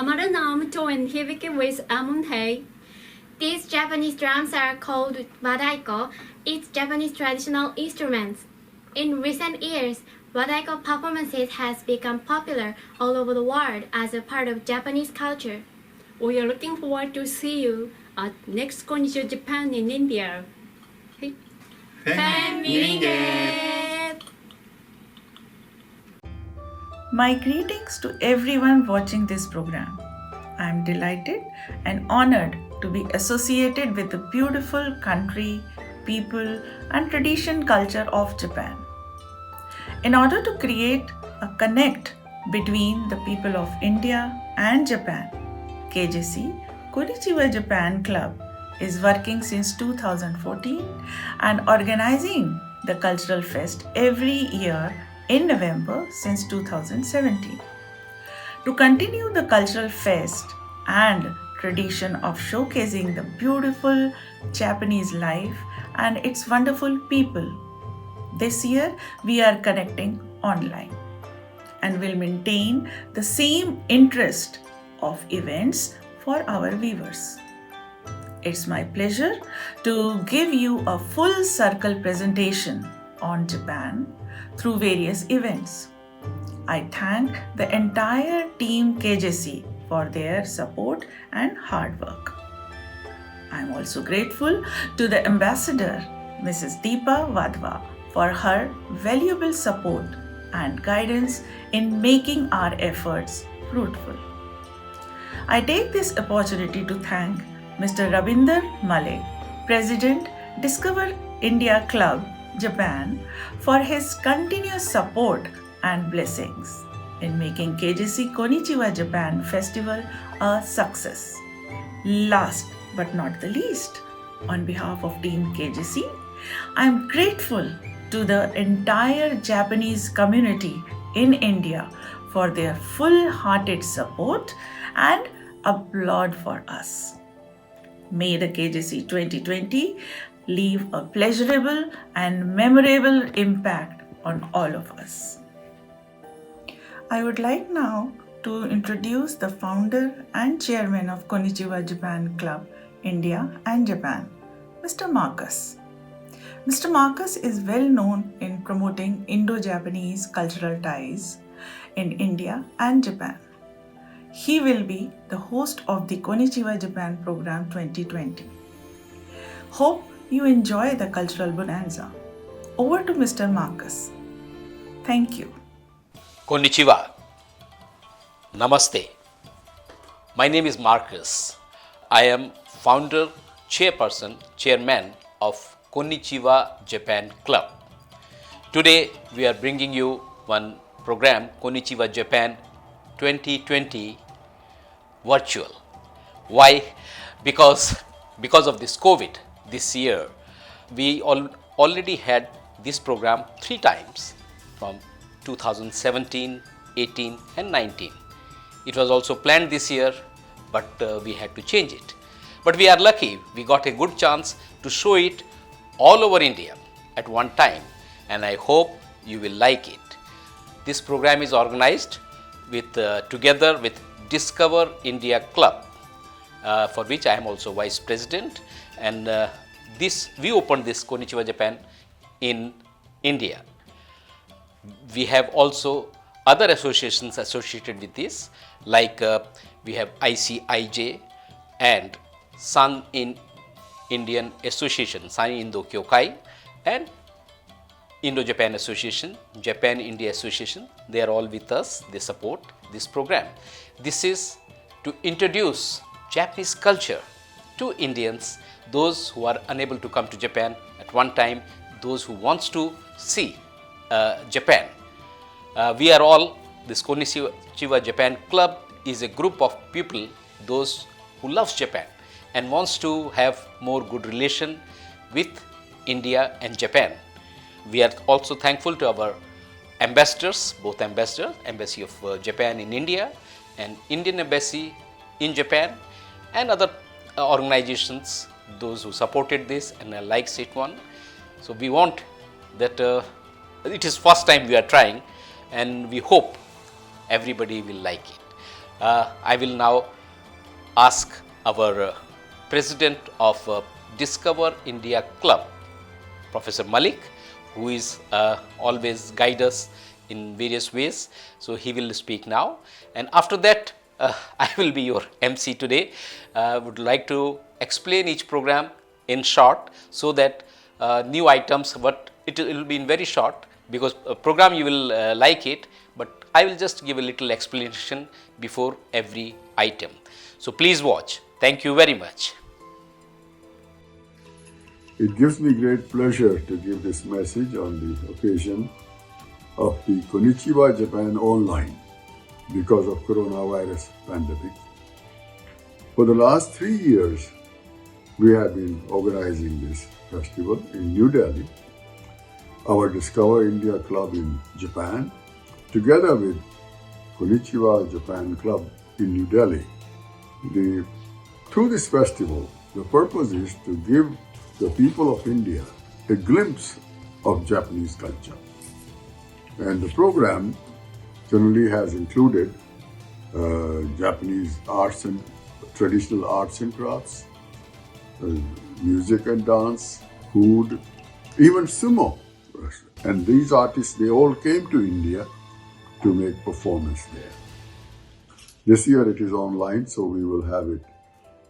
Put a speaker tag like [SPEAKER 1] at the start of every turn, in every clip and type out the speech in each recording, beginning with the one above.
[SPEAKER 1] हमारा नाम Toen, Hibiki with Amon. These Japanese drums are called Wadaiko. It's Japanese traditional instruments. In recent years, Wadaiko performances has become popular all over the world as a part of Japanese culture.
[SPEAKER 2] We are looking forward to see you at next Konnichiwa Japan in India.
[SPEAKER 1] Fan meeting it!
[SPEAKER 3] My greetings to everyone watching this program. I am delighted and honored to be associated with the beautiful country, people, and tradition culture of Japan. In order to create a connect between the people of India and Japan, KJC, Konnichiwa Japan Club, is working since 2014 and organizing the Cultural Fest every year in November since 2017. To continue the Cultural Fest and tradition of showcasing the beautiful Japanese life and its wonderful people, this year we are connecting online and will maintain the same interest of events for our viewers. It's my pleasure to give you a full circle presentation on Japan through various events. I thank the entire team KJC for their support and hard work. I am also grateful to the ambassador, Mrs.Deepa Wadhwa, for her valuable support and guidance in making our efforts fruitful. I take this opportunity to thank Mr. Rabinder, Malik, President, Discover India Club, Japan, for his continuous support and blessings in making KJC Konnichiwa Japan Festival a success. Last but not the least, on behalf of Team KJC, I am grateful to the entire Japanese community in India for their full-hearted support and applaud for us. May the KJC 2020 leave a pleasurable and memorable impact on all of us. I would like now to introduce the founder and chairman of Konnichiwa Japan Club, India and Japan, Mr. Marcus. Mr. Marcus is well known in promoting Indo-Japanese cultural ties in India and Japan. He will be the host of the Konnichiwa Japan program 2020. Hope you enjoy the cultural bonanza. Over to Mr. Marcus. Thank you.
[SPEAKER 4] Konnichiwa. Namaste. My name is Marcus. I am founder, chairman of Konnichiwa Japan Club. Today we are bringing you one program, Konnichiwa Japan 2020 virtual. Why? Because of this COVID this year, we already had this program 3 times from 2017, 18 and 19. It was also planned this year, but we had to change it. But we are lucky, we got a good chance to show it all over India at one time, and I hope you will like it. This program is organized together with Discover India Club, for which I am also Vice President, and we opened this Konnichiwa Japan in India. We have also other associations associated with this, like we have ICIJ and Sun in Indian Association, Sun Indo Kyokai, and Indo-Japan Association, Japan-India Association. They are all with us, they support this program. This is to introduce Japanese culture to Indians, those who are unable to come to Japan at one time, those who wants to see Japan. We are all, this Konnichiwa Japan Club is a group of people, those who loves Japan and wants to have more good relation with India and Japan. We are also thankful to our ambassadors, both ambassadors, Embassy of Japan in India and Indian Embassy in Japan, and other organizations, those who supported this and likes it one. So we want that it is first time we are trying, and we hope everybody will like it. I will now ask our President of Discover India Club, Professor Malik, who is always guide us in various ways. So he will speak now, and after that I will be your MC today. I would like to explain each program in short, so that new items, but it will be in very short, because program you will like it, but I will just give a little explanation before every item. So please watch. Thank you very much.
[SPEAKER 5] It gives me great pleasure to give this message on the occasion of the Konnichiwa Japan Online because of coronavirus pandemic. For the last 3 years, we have been organizing this festival in New Delhi, our Discover India Club in Japan, together with Konnichiwa Japan Club in New Delhi. Through this festival, the purpose is to give the people of India a glimpse of Japanese culture. And the program generally has included Japanese arts and traditional arts and crafts, music and dance, food, even sumo. And these artists, they all came to India to make performance there. This year it is online, so we will have it,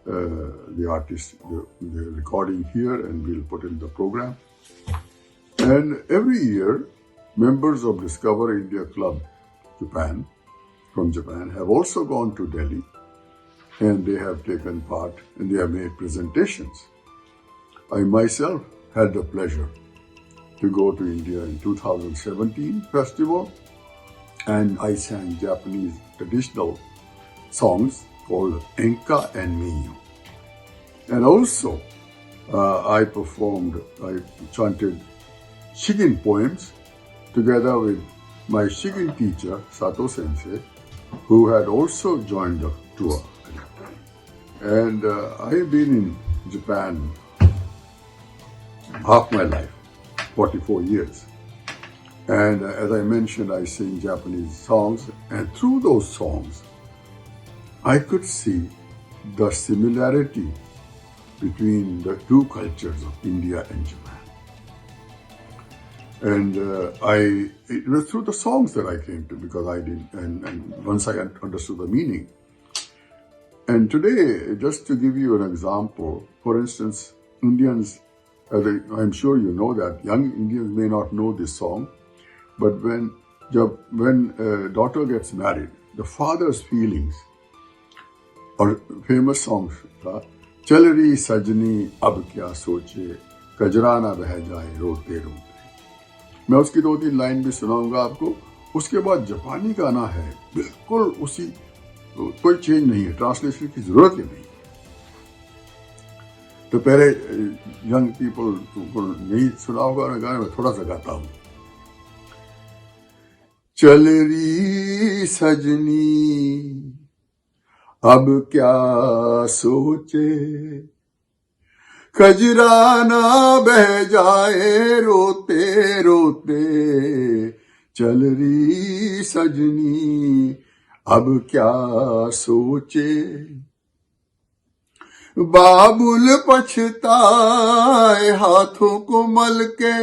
[SPEAKER 5] the artist, the recording here, and we'll put in the program. And every year, members of Discover India Club Japan, from Japan, have also gone to Delhi, and they have taken part and they have made presentations. I myself had the pleasure to go to India in 2017 festival, and I sang Japanese traditional songs called Enka and Minyo. And also, I chanted Shigin poems together with my Shigin teacher, Sato Sensei, who had also joined the tour. And I have been in Japan half my life, 44 years. And as I mentioned, I sing Japanese songs, and through those songs, I could see the similarity between the two cultures of India and Japan. And it was through the songs that I came to, because I did, and once I understood the meaning. And today, just to give you an example, for instance, Indians, I'm sure you know that, young Indians may not know this song, but when a daughter gets married, the father's feelings, or famous songs, Chalari Sajni Ab Kya Soche, Kajrana Beh Jaye Rote Rote. मैं उसकी 2-3 line भी सुनाऊंगा आपको. उसके बाद जापानी गाना है, बिल्कुल उसी, कोई चेंज नहीं है, ट्रांसलेशन की जरूरत ही नहीं. तो पहले यंग पीपल को नहीं सुना होगा गाना, मैं थोड़ा सा गाता हूँ. चल रही सजनी अब क्या सोचे, खजराना बह जाए रोते रोते. चल रही सजनी अब क्या सोचे, बाबुल पछताए हाथों को मल के,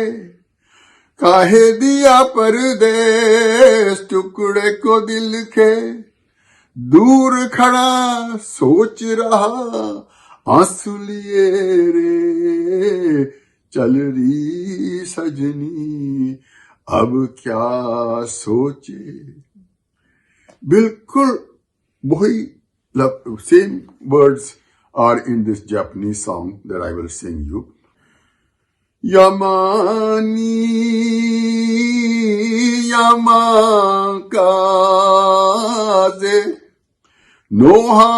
[SPEAKER 5] काहे दिया परदेस टुकड़े को दिल के. दूर खड़ा सोच रहा आंसू लिए रे, चल रही सजनी अब क्या सोचे. बिल्कुल वही same words are in this Japanese song that I will sing you. Yamani Yamakaze Noharani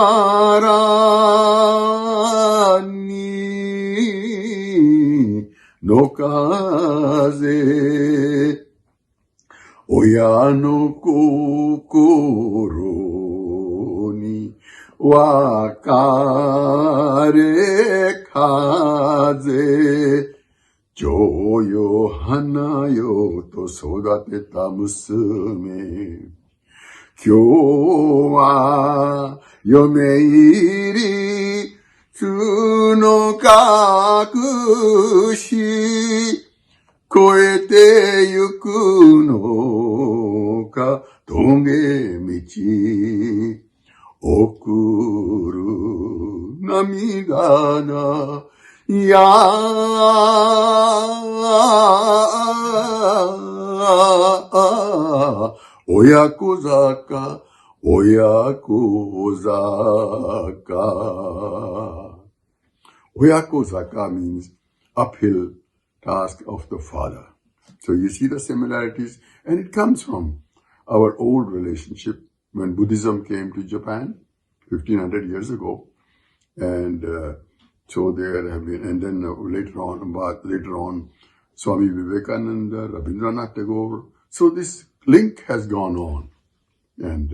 [SPEAKER 5] Nokaze Oyano kokoro ni wakare kaze, Joyo hanayo to sodateta musume, Kyou wa yomeiri tsuno kakushi, Koete yuku no ka tonge michi, Okuru namida na ya oyakozaka oyakozaka. Oyakozaka means uphill task of the father. So you see the similarities, and it comes from our old relationship when Buddhism came to Japan 1500 years ago. And so there have been, and then later on, Swami Vivekananda, Rabindranath Tagore. So this link has gone on. And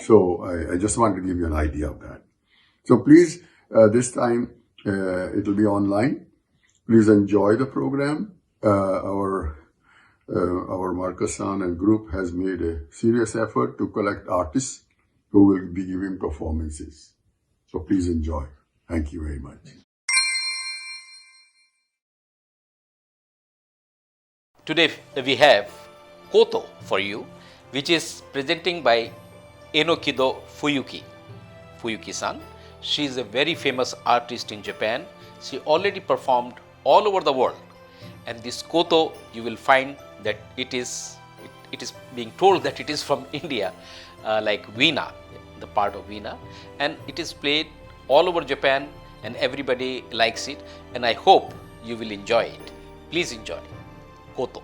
[SPEAKER 5] so I just want to give you an idea of that. So please, this time it will be online. Please enjoy the program. Our Marcus-san and group has made a serious effort to collect artists who will be giving performances. So please enjoy. Thank you very much.
[SPEAKER 4] Today we have KOTO for you, which is presenting by Enokido Fuyuki-san. She is a very famous artist in Japan. She already performed all over the world. And this KOTO, you will find that it is being told that it is from India, like Veena, the part of Veena. And it is played all over Japan and everybody likes it. And I hope you will enjoy it. Please enjoy KOTO.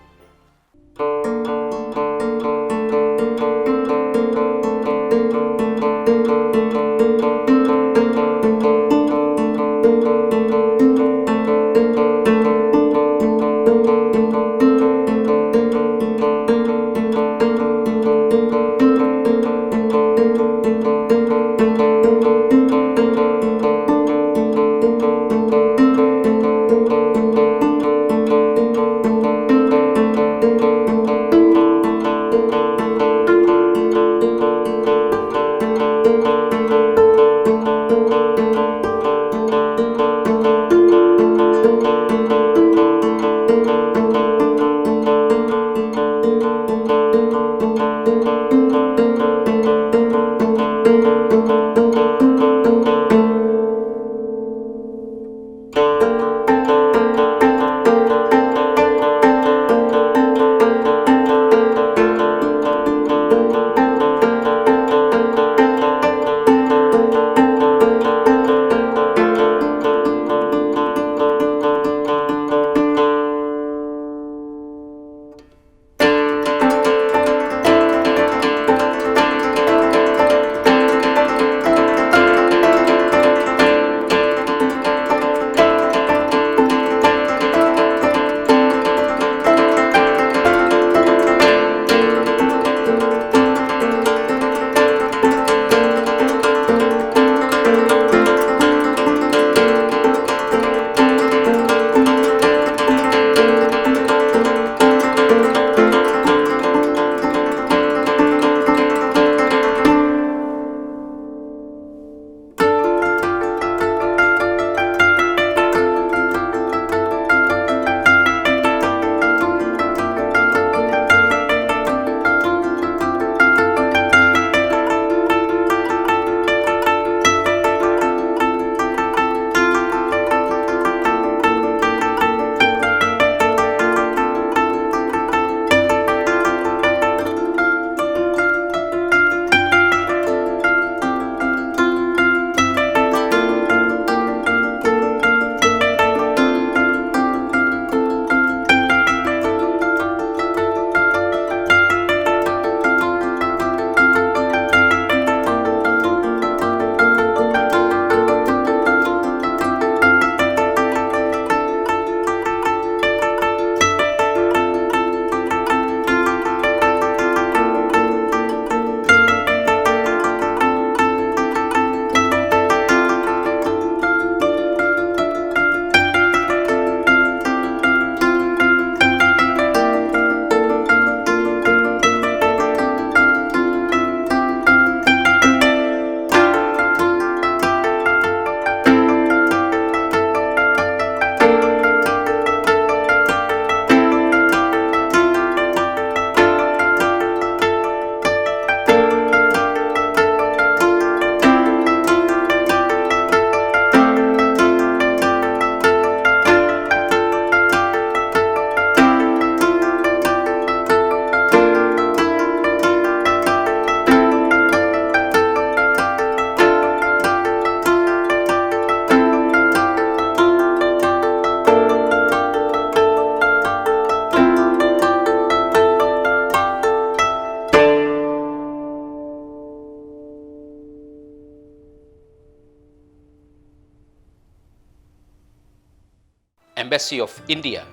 [SPEAKER 4] Embassy of India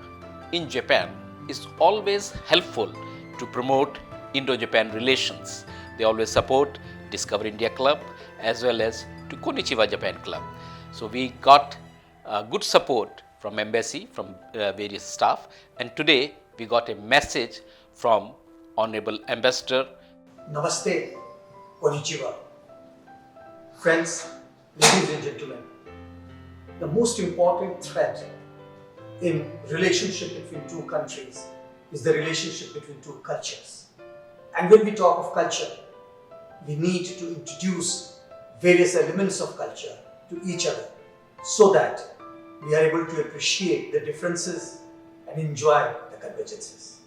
[SPEAKER 4] in Japan is always helpful to promote Indo-Japan relations. They always support Discover India Club as well as to Konnichiwa Japan Club. So we got good support from embassy, from various staff, and today we got a message from Honorable Ambassador.
[SPEAKER 6] Namaste, Konnichiwa. Friends, ladies and gentlemen, the most important thread in relationship between two countries is the relationship between two cultures. And when we talk of culture, we need to introduce various elements of culture to each other so that we are able to appreciate the differences and enjoy the convergences.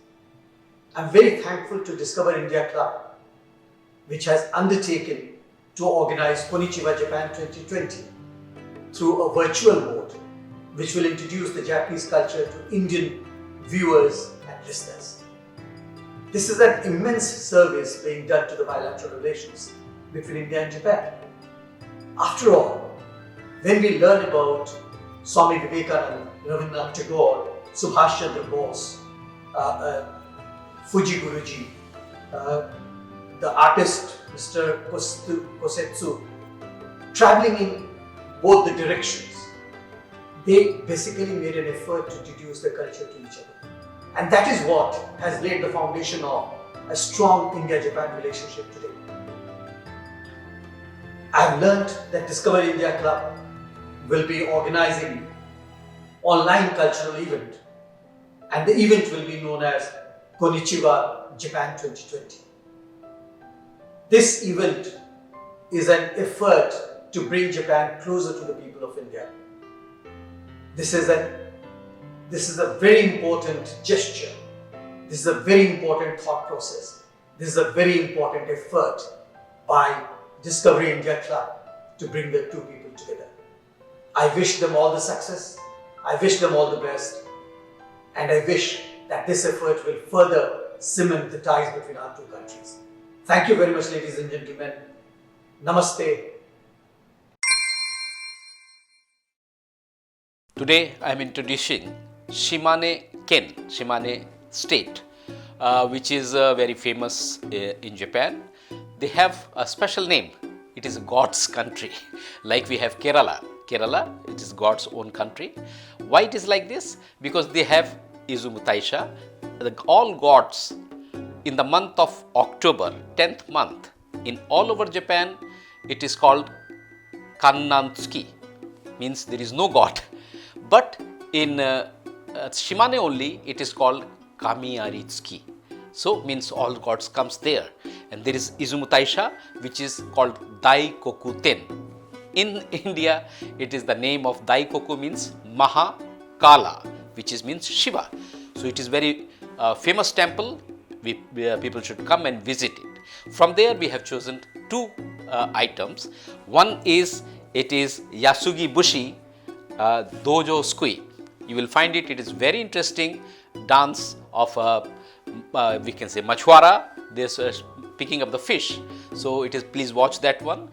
[SPEAKER 6] I'm very thankful to Discover India Club, which has undertaken to organize Konnichiwa Japan 2020 through a virtual mode, which will introduce the Japanese culture to Indian viewers and listeners. This is an immense service being done to the bilateral relations between India and Japan. After all, when we learn about Swami Vivekananda, Rabinder Tagore, Subhash Chandra Bose, Fuji Guruji, the artist Mr. Kosetsu, traveling in both the directions, they basically made an effort to introduce the culture to each other. And that is what has laid the foundation of a strong India-Japan relationship today. I have learned that Discover India Club will be organizing online cultural event, and the event will be known as Konnichiwa Japan 2020. This event is an effort to bring Japan closer to the people of India. This is a very important gesture. This is a very important thought process. This is a very important effort by Discovery India Club to bring the two people together. I wish them all the success. I wish them all the best. And I wish that this effort will further cement the ties between our two countries. Thank you very much, ladies and gentlemen. Namaste.
[SPEAKER 4] Today I am introducing Shimane state, which is very famous in Japan. They have a special name. It is God's country. Like we have Kerala. Kerala, it is God's own country. Why it is like this? Because they have Izumu Taisha, all gods in the month of October, 10th month, in all over Japan, it is called Kannantsuki, means there is no god. But in Shimane only, it is called Kamiaritsuki. So means all gods comes there. And there is Izumu Taisha, which is called Daikoku Ten. In India, it is the name of Daikoku means Mahakala, which is means Shiva. So it is very famous temple. People should come and visit it. From there, we have chosen two items. One is, it is Yasugi Bushi Dojyousukui. You will find it. It is very interesting dance of we can say Machwara. This picking up the fish. So it is. Please watch that one.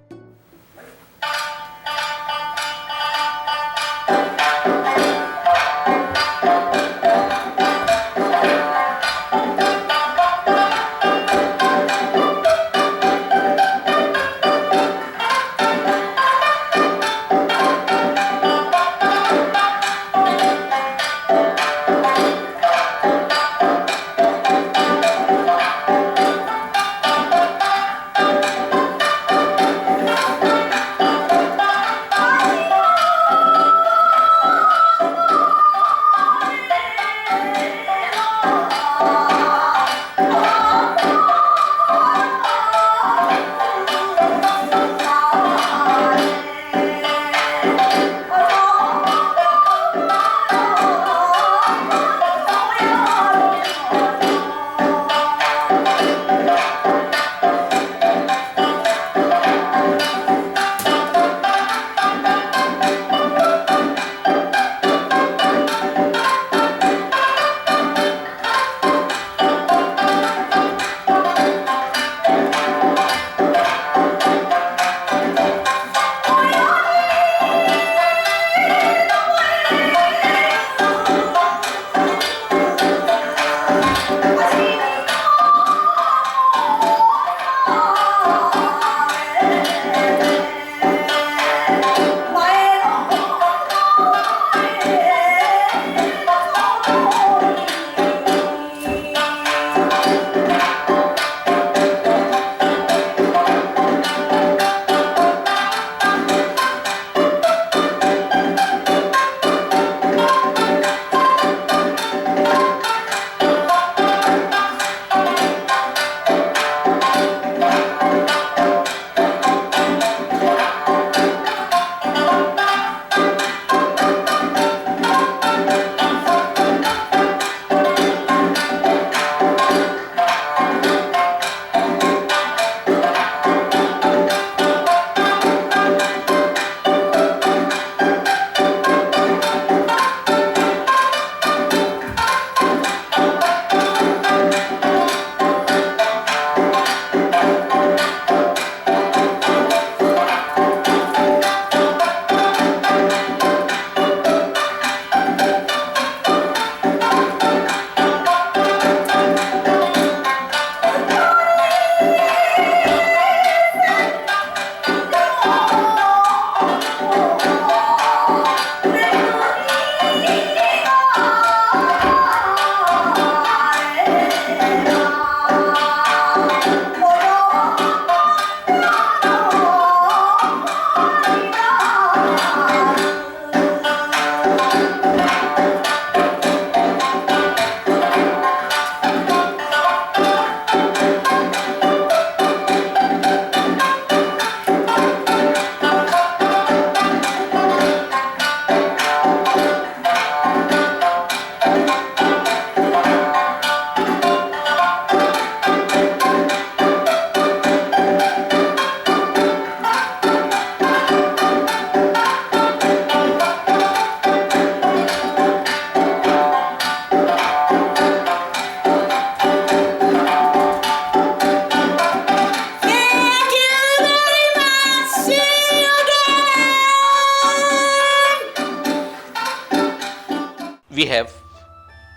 [SPEAKER 4] we have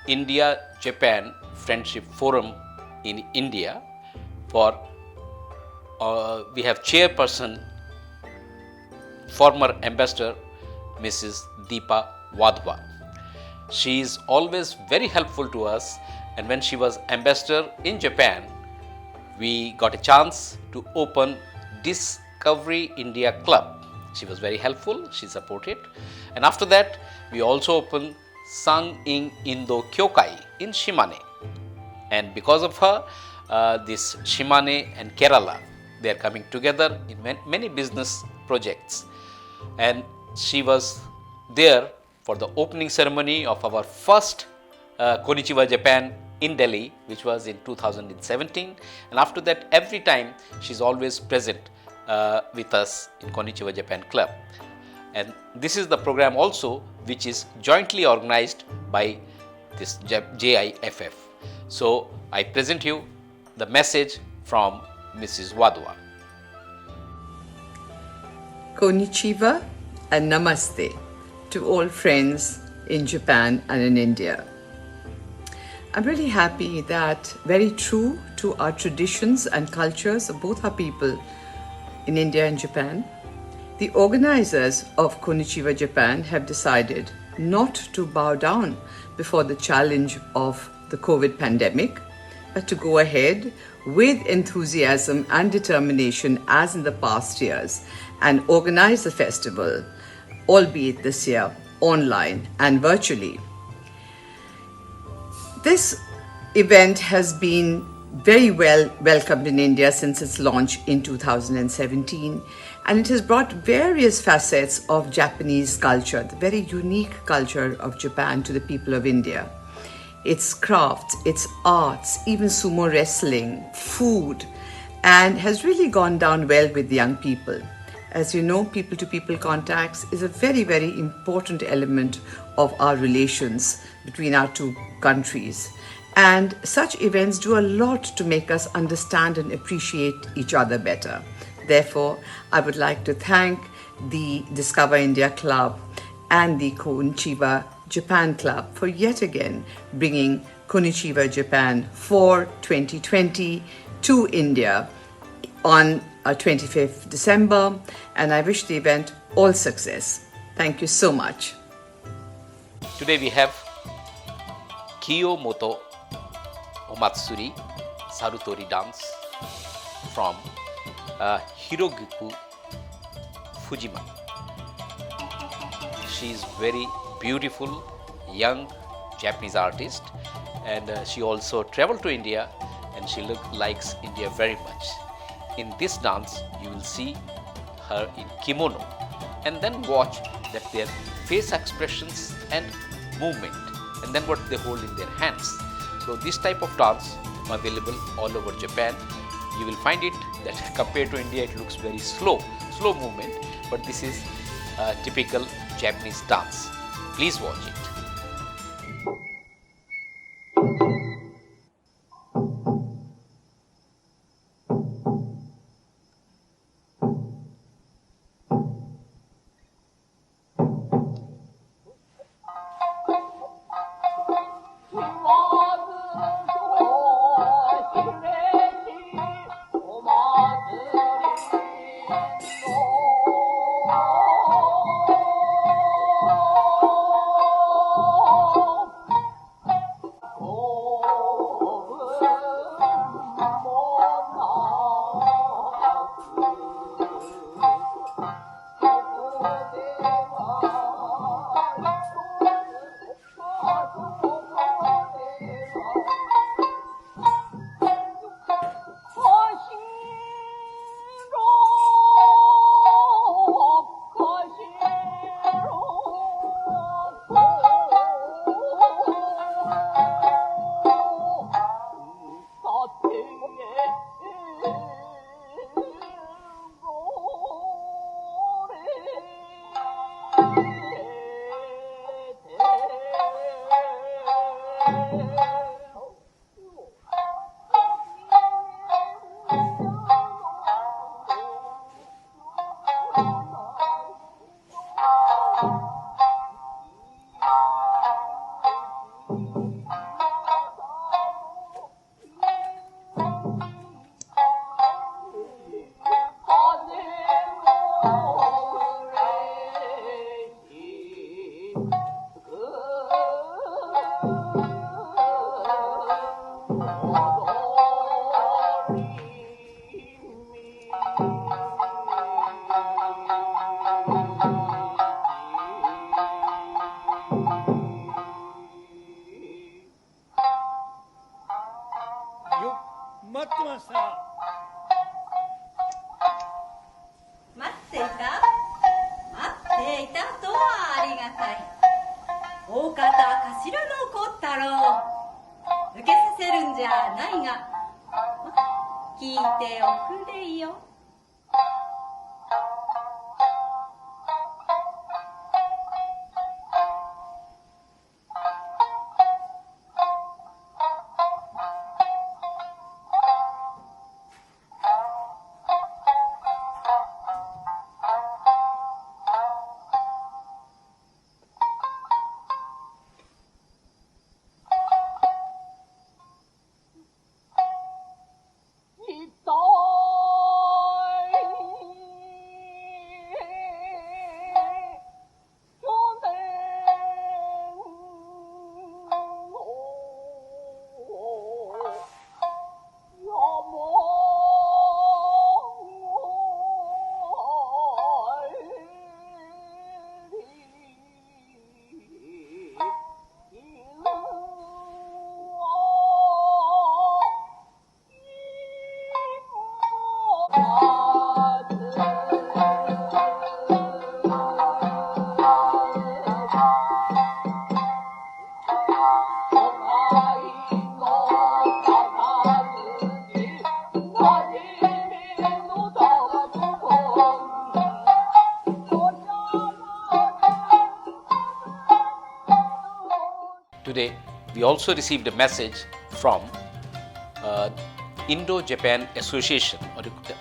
[SPEAKER 4] India-Japan Friendship Forum in India. For we have chairperson, former ambassador Mrs.Deepa Wadhwa. She is always very helpful to us, and when she was ambassador in Japan, we got a chance to open Discovery India Club. She was very helpful, she supported. And after that, we also opened Sang in Indo Kyokai in Shimane. And because of her, this Shimane and Kerala, they are coming together in many business projects. And she was there for the opening ceremony of our first Konnichiwa Japan in Delhi, which was in 2017. And after that, every time she is always present with us in Konnichiwa Japan Club. And this is the program also which is jointly organized by this JIFF. So I present you the message from Mrs. Wadhwa.
[SPEAKER 7] Konnichiwa and Namaste to all friends in Japan and in India. I'm really happy that, very true to our traditions and cultures of both our people in India and Japan, the organizers of Konnichiwa Japan have decided not to bow down before the challenge of the COVID pandemic, but to go ahead with enthusiasm and determination as in the past years and organize the festival, albeit this year online and virtually. This event has been very well welcomed in India since its launch in 2017, and it has brought various facets of Japanese culture, the very unique culture of Japan, to the people of India. Its crafts, its arts, even sumo wrestling, food, and has really gone down well with the young people. As you know, people-to-people contacts is a very, very important element of our relations between our two countries. And such events do a lot to make us understand and appreciate each other better. Therefore, I would like to thank the Discover India Club and the Konnichiwa Japan Club for yet again bringing Konnichiwa Japan for 2020 to India on 25th December, and I wish the event all success. Thank you so much.
[SPEAKER 4] Today we have Kiyomoto Omatsuri Sarutori dance from Hirogiku, Fujima. She is very beautiful young Japanese artist, and she also traveled to India, and she likes India very much. In this dance, you will see her in kimono, and then watch that their face expressions and movement, and then what they hold in their hands. So this type of dance available all over Japan. You will find it that compared to India, it looks very slow movement, but this is a typical Japanese dance. Please watch it. Today, we also received a message from Indo-Japan Association, or it is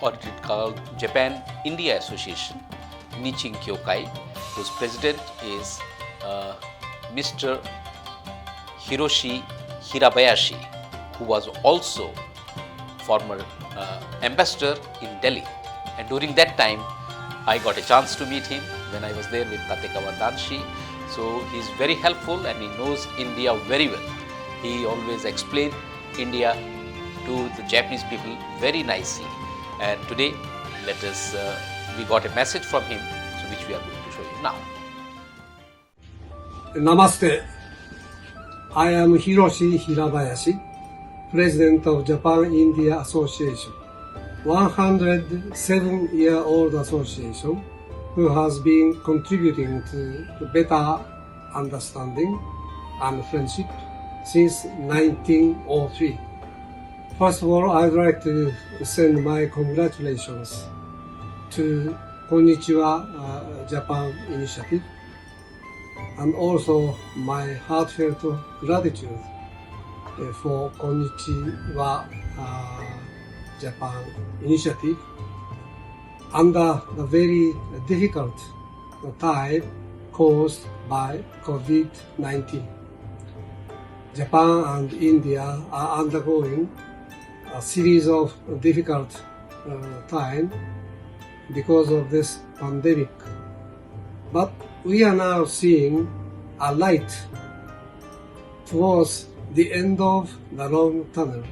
[SPEAKER 4] called Japan-India Association, Nichin Kyokai, whose president is Mr. Hiroshi Hirabayashi, who was also former ambassador in Delhi. And during that time, I got a chance to meet him when I was there with Tatekawa Danshi. So he is very helpful and he knows India very well. He always explained India to the Japanese people very nicely. And today, we got a message from him, so which we are going to show you now.
[SPEAKER 8] Namaste. I am Hiroshi Hirabayashi, President of Japan-India Association, 107-year-old association who has been contributing to better understanding and friendship since 1903. First of all, I'd like to send my congratulations to Konnichiwa Japan initiative, and also my heartfelt gratitude for Konnichiwa Japan initiative under the very difficult time caused by COVID-19. Japan and India are undergoing a series of difficult times because of this pandemic. But we are now seeing a light towards the end of the long tunnel.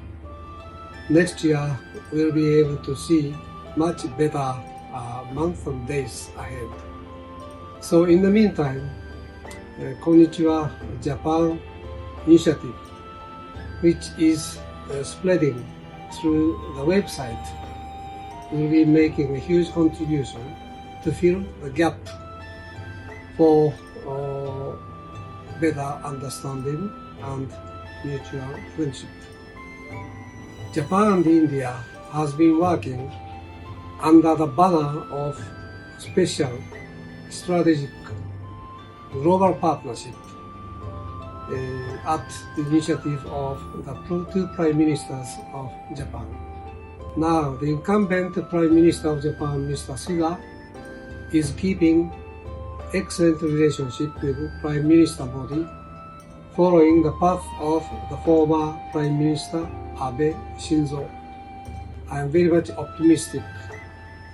[SPEAKER 8] Next year, we'll be able to see much better months and days ahead. So in the meantime, Konnichiwa Japan initiative, which is spreading through the website, will be making a huge contribution to fill the gap for better understanding and mutual friendship. Japan and India has been working under the banner of special strategic global partnership at the initiative of the two Prime Ministers of Japan. Now, the incumbent Prime Minister of Japan, Mr. Suga, is keeping excellent relationship with Prime Minister Modi following the path of the former Prime Minister Abe Shinzo. I am very much optimistic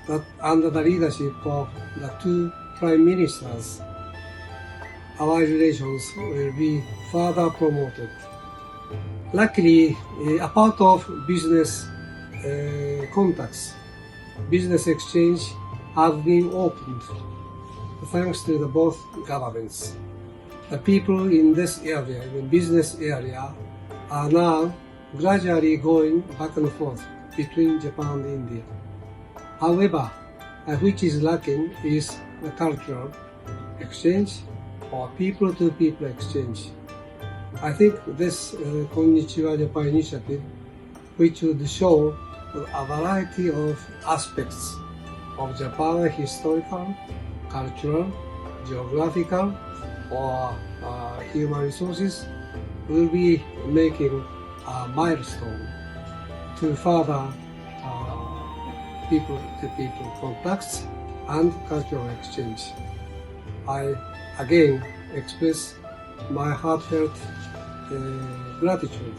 [SPEAKER 8] that under the leadership of the two Prime Ministers, our relations will be further promoted. Luckily, a part of business contacts, business exchange have been opened thanks to the both governments. The people in this area, in the business area, are now gradually going back and forth between Japan and India. However, which is lacking is the cultural exchange or people-to-people exchange. I think this Konnichiwa Japan initiative, which would show a variety of aspects of Japan, historical, cultural, geographical, or human resources, will be making a milestone to further people-to-people contacts and cultural exchange. I again express my heartfelt gratitude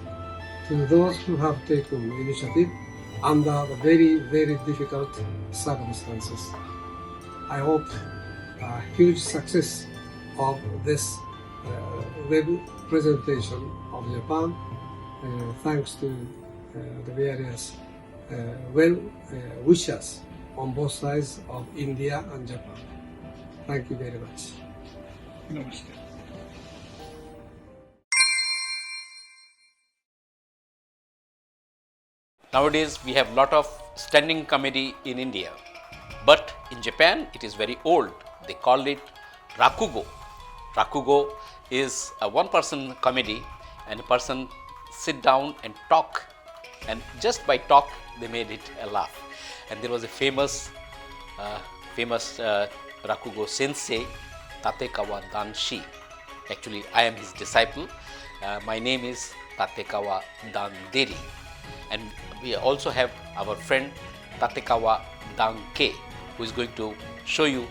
[SPEAKER 8] to those who have taken initiative under the very, very difficult circumstances. I hope a huge success of this web presentation of Japan, thanks to the various well-wishers on both sides of India and Japan. Thank you very much. Namaste.
[SPEAKER 4] Nowadays we have lot of standing committee in India, but in Japan it is very old. They call it Rakugo. Rakugo is a one-person committee, and a person sit down and talk, and just by talk they made it a laugh. And there was a famous Rakugo sensei, Tatekawa Danshi. Actually, I am his disciple. My name is Tatekawa Danderi. And we also have our friend Tatekawa Dankei, who is going to show you,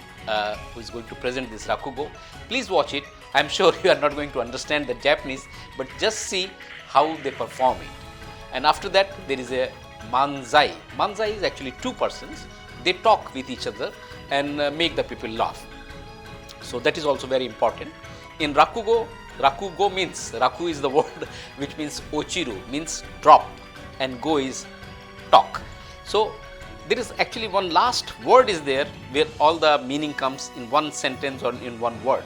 [SPEAKER 4] who is going to present this Rakugo. Please watch it. I am sure you are not going to understand the Japanese, but just see how they perform it. And after that, there is a Manzai. Manzai is actually two persons. They talk with each other and make the people laugh. So that is also very important. In Rakugo, Rakugo means, Raku is the word which means ochiru, means drop, and go is talk. So there is actually one last word is there where all the meaning comes in one sentence or in one word,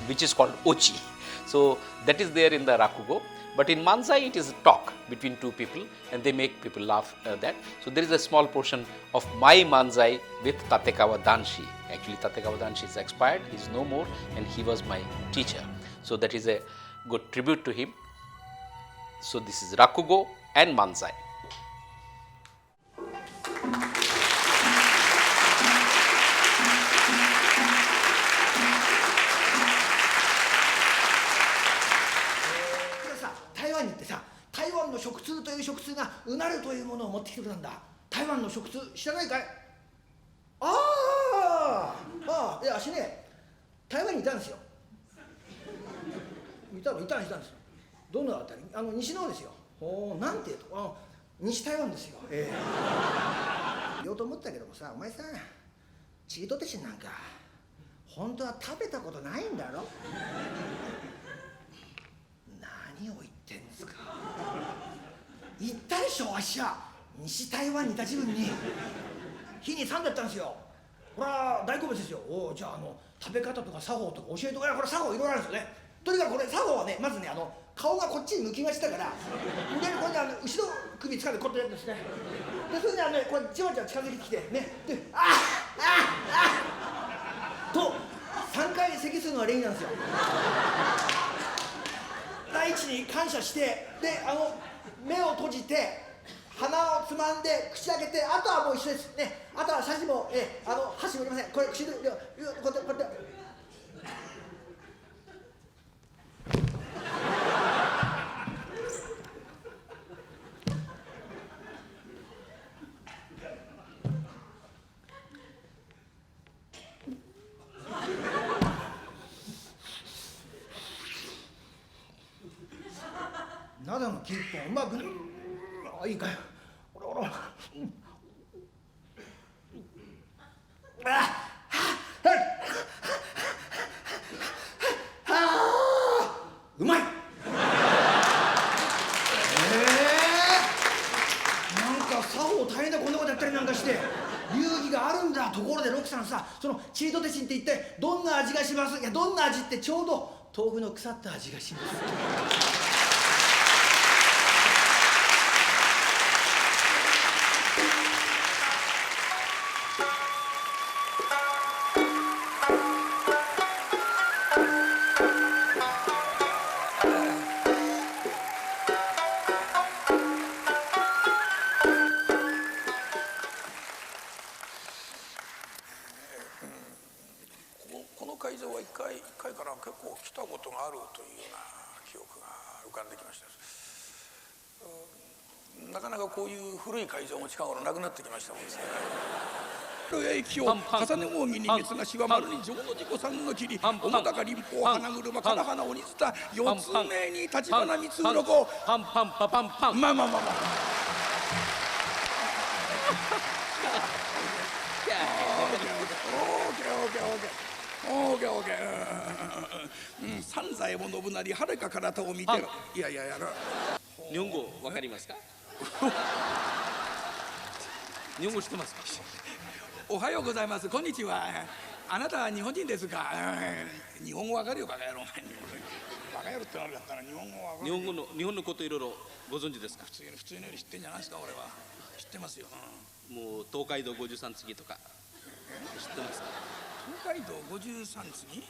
[SPEAKER 4] which is called ochi. So that is there in the Rakugo. But in Manzai, it is a talk between two people and they make people laugh that. So there is a small portion of my Manzai with Tatekawa Danshi. Actually, Tatekawa Danshi is expired, he is no more, and he was my teacher. So that is a good tribute to him. So this is Rakugo and Manzai.
[SPEAKER 9] 台湾の食通という食通がうなるというものを持ってきてくれたんだ。台湾の食通知らないかい？いや、私ね、台湾にいたんですよ。いたんですよ。どのあたり？西の方ですよ。なんていうと、西台湾ですよ。言おうと思ったけどもさ、お前さ、チートテシンなんか本当は食べたことないんだろ？何を言ってんですか。言ったでしょ、あっしゃ西台湾にいた自分に日に3だったんですよ。これは大好物ですよ。じゃあ食べ方とか作法とか教えてくれ。これ作法いろいろあるんですよね。とにかくこれ作法はね、まずね、顔がこっちに向きがちだから、でこれで後ろ首掴んでこうやってやるんですね。でそれでこれじわじわ近づいてきてね、でと3回咳するのが礼儀なんですよ。第一に感謝して、で目を閉じて鼻をつまんで口開けて、あとはもう一緒ですね。あとは箸も箸もいりません。これ口でこうやって灘の切符をうまくいいかよ。ほら。うまい。なんか作法大変だ、こんなことやったりなんかして。流儀があるんだ。ところでロキさんさ、そのチートテチンって一体どんな味がします？いや、どんな味ってちょうど豆腐の腐った味がします。
[SPEAKER 10] この会場は一回から結構来たことがあるというような記憶が浮かんできました。なかなかこういう古い会場も近頃なくなってきましたもんですね。駅を重ね扇に熱がしわまるに城之寺さんの霧、面高林峰花車金花鬼蔦四つ目に立花三つ鱗パンパンパパンパン。まあ。オーケー。三左衛門信成はるかからとを見てる。いや。
[SPEAKER 4] 日本語わかりますか？日本語知ってますか？
[SPEAKER 10] おはようございます。こんにちは。あなたは日本人ですか？日本語わかるよ、バカ野郎。バカ野郎ってなるやったら日本語わかる。
[SPEAKER 4] 日本のこといろいろご存知ですか？
[SPEAKER 10] 普通のより知ってんじゃないですか。俺は知ってますよ。
[SPEAKER 4] もう東海道53次とか知ってますか？
[SPEAKER 10] 東海道53次？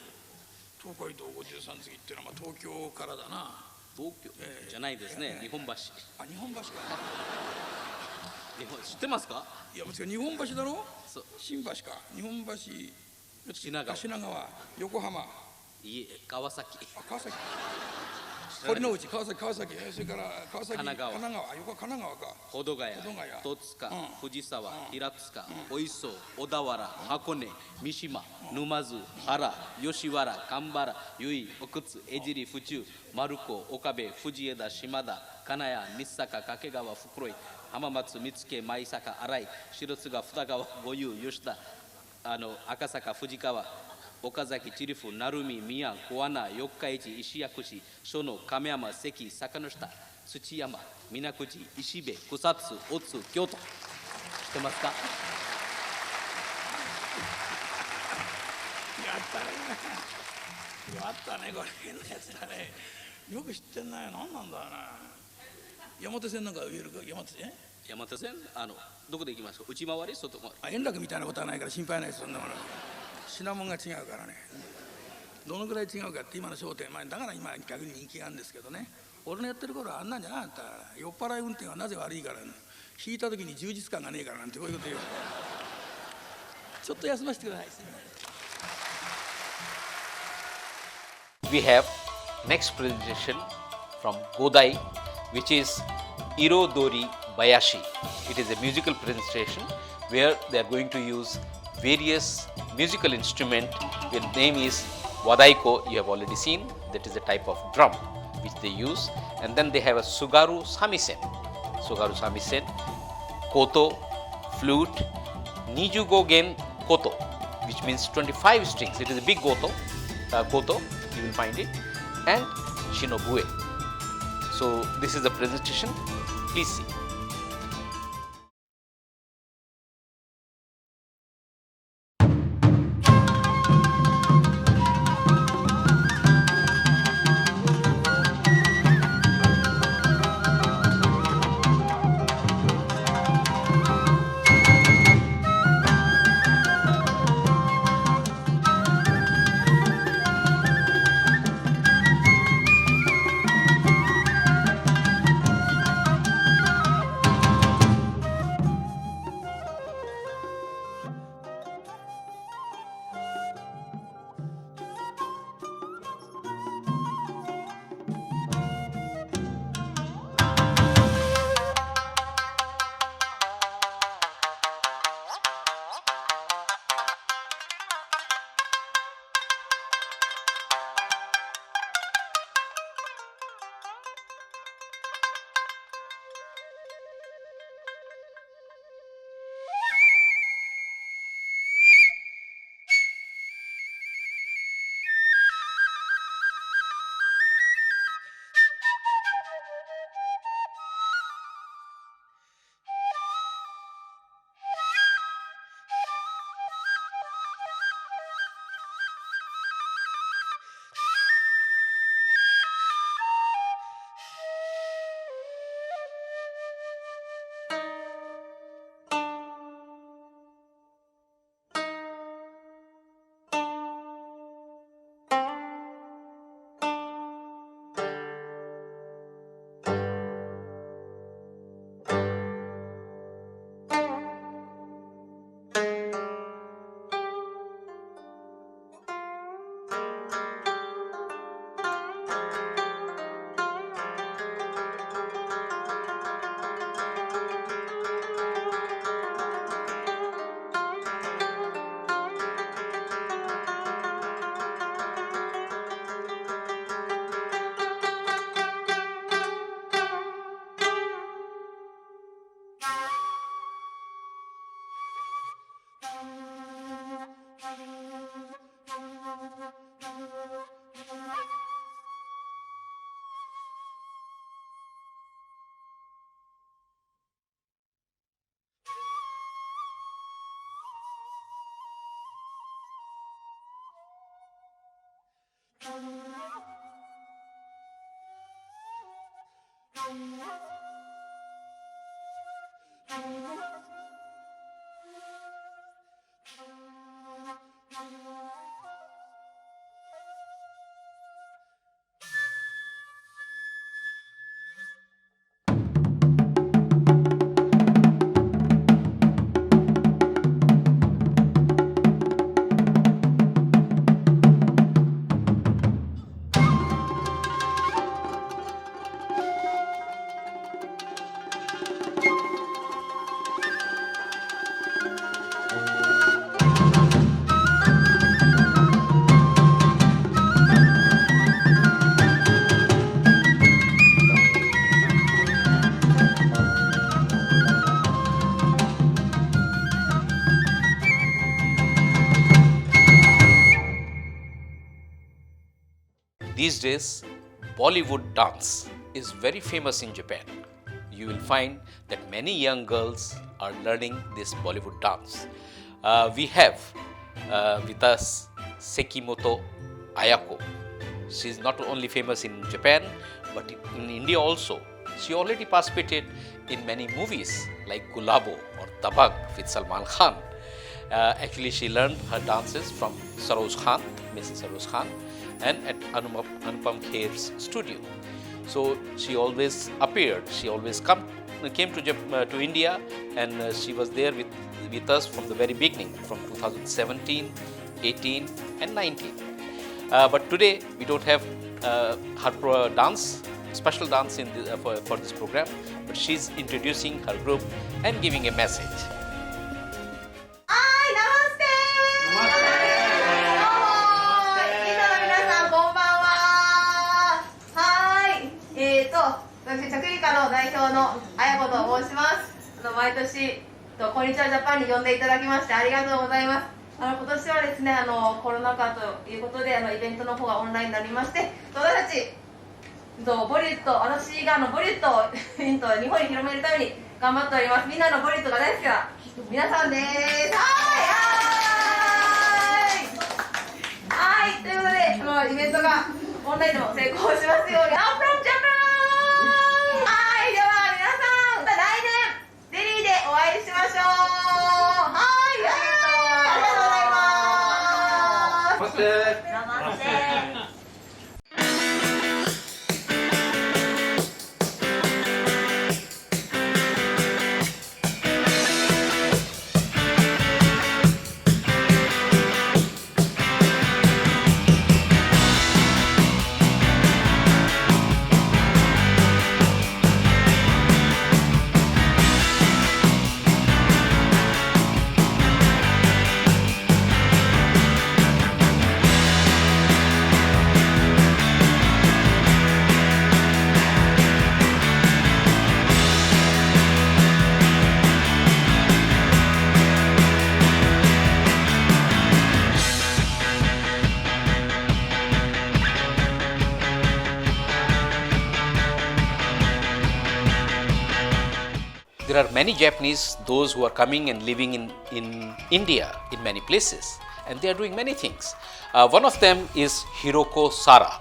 [SPEAKER 10] 東海道53次っていうのは東京からだな。
[SPEAKER 4] 東京、じゃないですね。日本橋。
[SPEAKER 10] あ、日本橋か。
[SPEAKER 4] 知ってますか？
[SPEAKER 10] いや、日本橋だろ。
[SPEAKER 4] そう。
[SPEAKER 10] 新橋か。日本橋。
[SPEAKER 4] 品川。
[SPEAKER 10] 横浜。
[SPEAKER 4] いえ、川崎。
[SPEAKER 10] 川崎。堀之内、川崎。それから川崎。
[SPEAKER 4] 神奈川。
[SPEAKER 10] 横は神奈川か。
[SPEAKER 4] 保土ヶ谷。戸塚。藤沢。平塚。お磯。小田原。箱根。三島。沼津。原。吉原。神原。由比。奥津。江尻。府中。丸子。岡部。藤枝。島田。金谷。三坂。掛川。袋井。浜松。見附。舞坂。新井。白津川。二川。五遊。吉田。赤坂。藤川。岡崎、チリフ、鳴海、宮、小穴、四日市、石屋市、所野、亀山、関、坂の下、土山、水口、石部、草津、大津、京都。知ってますか？
[SPEAKER 10] やったね、これ変なやつだね。よく知ってんなよ。何なんだよな。山手線なんか言えるか？
[SPEAKER 4] 山手線どこで行きますか？内回り、外回り。
[SPEAKER 10] 円楽みたいなことはないから心配ないです。そんなもの品物が違うからね。どのぐらい違うかって今の焦点、だから今逆に人気があるんですけどね。俺のやってる頃はあんなんじゃなかった。酔っ払い運転はなぜ悪いから、引いた時に充実感がねえからなんてこういうこと言う。ちょっと休ませてください。
[SPEAKER 4] We have next presentation from Godai, which is Irodori Bayashi. It is a musical presentation where they are going to use various musical instrument. Their name is Wadaiko. You have already seen. That is a type of drum which they use. And then they have a Sugaru Samisen, KOTO, flute, Nijugo Gen KOTO, which means 25 strings. It is a big KOTO, you will find it, and Shinobue. So this is the presentation. Please see. These days, Bollywood dance is very famous in Japan. You will find that many young girls are learning this Bollywood dance. We have with us Sekimoto Ayako. She is not only famous in Japan, but in India also. She already participated in many movies like Gulabo or Dabang with Salman Khan. Actually, she learned her dances from Saroj Khan, Mrs. Saroj Khan, and at Anupam Kher's studio. So she always appeared. She always came to India, and she was there with us from the very beginning, from 2017, 18, and 19. But today we don't have her dance, special dance for this program. But she's introducing her group and giving a message.
[SPEAKER 11] 毎年こんにちはジャパンに呼んでいただきましてありがとうございます。今年はですねコロナ禍ということでイベントの方がオンラインになりまして、私たちボリウッドシーガーのボリウッドを日本に広めるために頑張っております。みんなのボリウッドが大好きな皆さんです。はい、ということでこのイベントがオンラインでも成功しますように。I'm from Japan! はい、では皆さんまた来年デリーでお会いしましょう。はい、ありがとうございます。ナマステ。
[SPEAKER 4] There are many Japanese, those who are coming and living in India in many places, and they are doing many things. One of them is Hiroko Sara.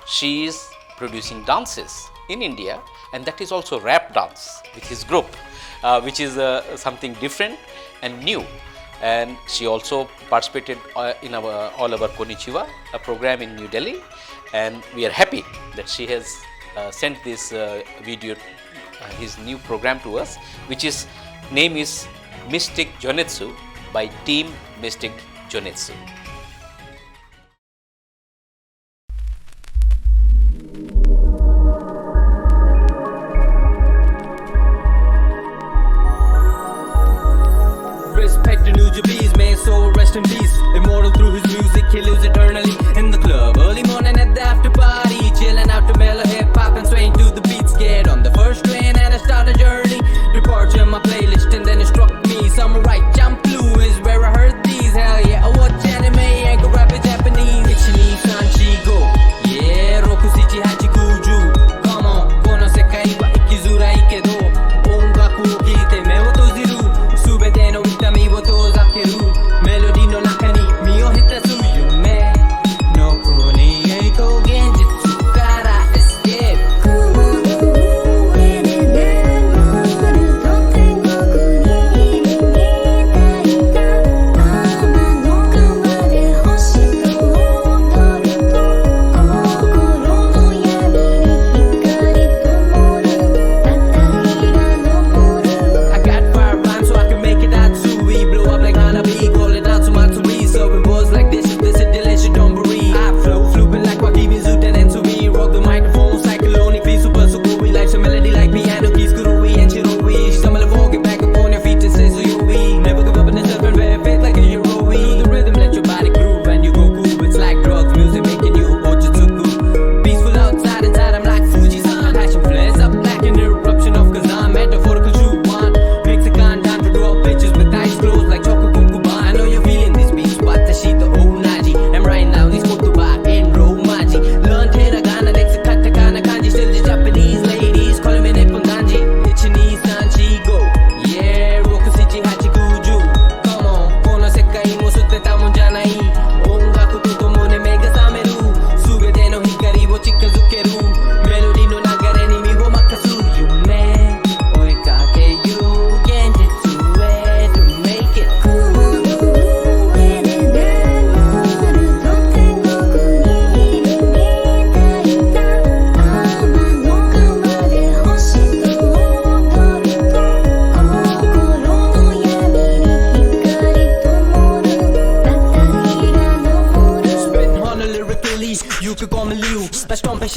[SPEAKER 4] She is producing dances in India, and that is also rap dance with his group, which is something different and new. And she also participated in all our Konnichiwa program in New Delhi, and we are happy that she has sent this video, his new program to us, which is name is Mystic Jonetsu by Team Mystic Jonetsu.
[SPEAKER 12] Respect to New Japanese, may his soul rest in peace. Immortal through his music, he lives eternally in the club. Early morning at the after party, chilling out to mellow hip hop and swaying to the beats. Get on the first train and I start a journey. Departure my playlist and then it struck me. Samurai Champloo is where I heard these. Hell yeah, I watch anime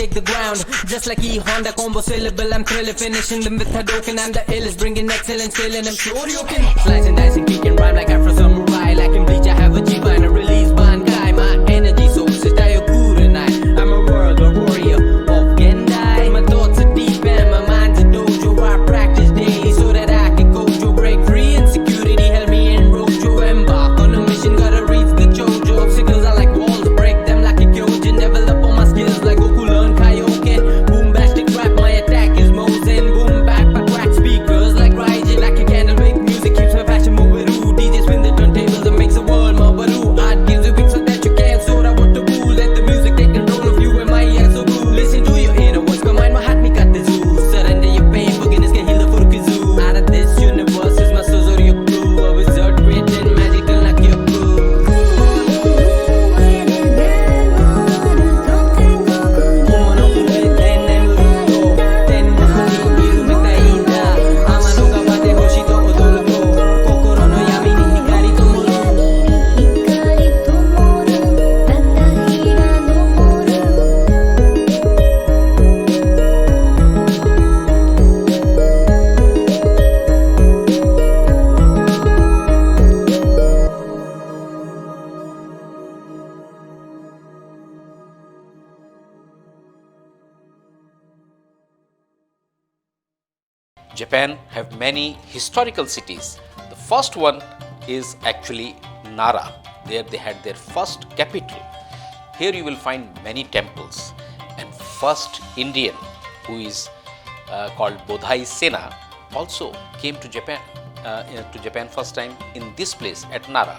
[SPEAKER 12] shake the ground. Just like E Honda combo syllable, I'm thriller finishing them with Hadoken. I'm the illest, bringing excellence, killing them. Sure you can slice and dice and kick and rhyme like Afro Samurai. Like in Bleach, I have a Jiva and a release Bankai. My energy source is Dayoku. I'm a world warrior of Gendai. My thoughts are deep and my mind's a dojo. I practice daily so that I can gojo. Break free insecurity, help me in Rojo. Embark on a mission, gotta reach the Jojo. Obstacles are like walls, break them like a Kyojin. Develop all my skills like Goku learn Kaioken. Boombastic rap, my attack is Mozen. Boom back, my crack speakers like Raijin. Like a candle, make music keeps my passion moving. DJ spin the turntables and makes the world more baloo. Art gives you wings so that you can't soar. I want to boo. Let the music take control of you and my ears so blue. Listen to your inner voice, command my heart, me cut the zoo. Surrender your pain, forgiveness can heal the Furukizu. Out of this universe is my Sozoryoku. A wizard written magical like your boo.
[SPEAKER 4] Japan have many historical cities. The first one is actually Nara. There they had their first capital. Here you will find many temples. And first Indian, who is called Bodhai Sena, also came to Japan first time in this place at Nara.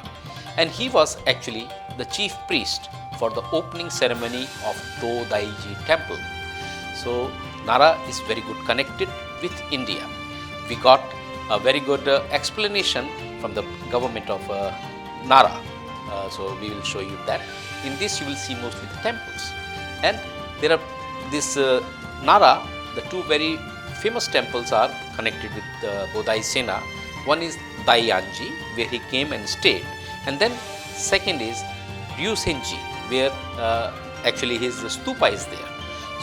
[SPEAKER 4] And he was actually the chief priest for the opening ceremony of Todaiji temple. So Nara is very good connected with India. We got a very good explanation from the government of Nara. So we will show you that. In this you will see mostly the temples. And there are this Nara, the two very famous temples are connected with Bodhai Sena. One is Daianji, where he came and stayed. And then second is Ryusenji, where actually his stupa is there.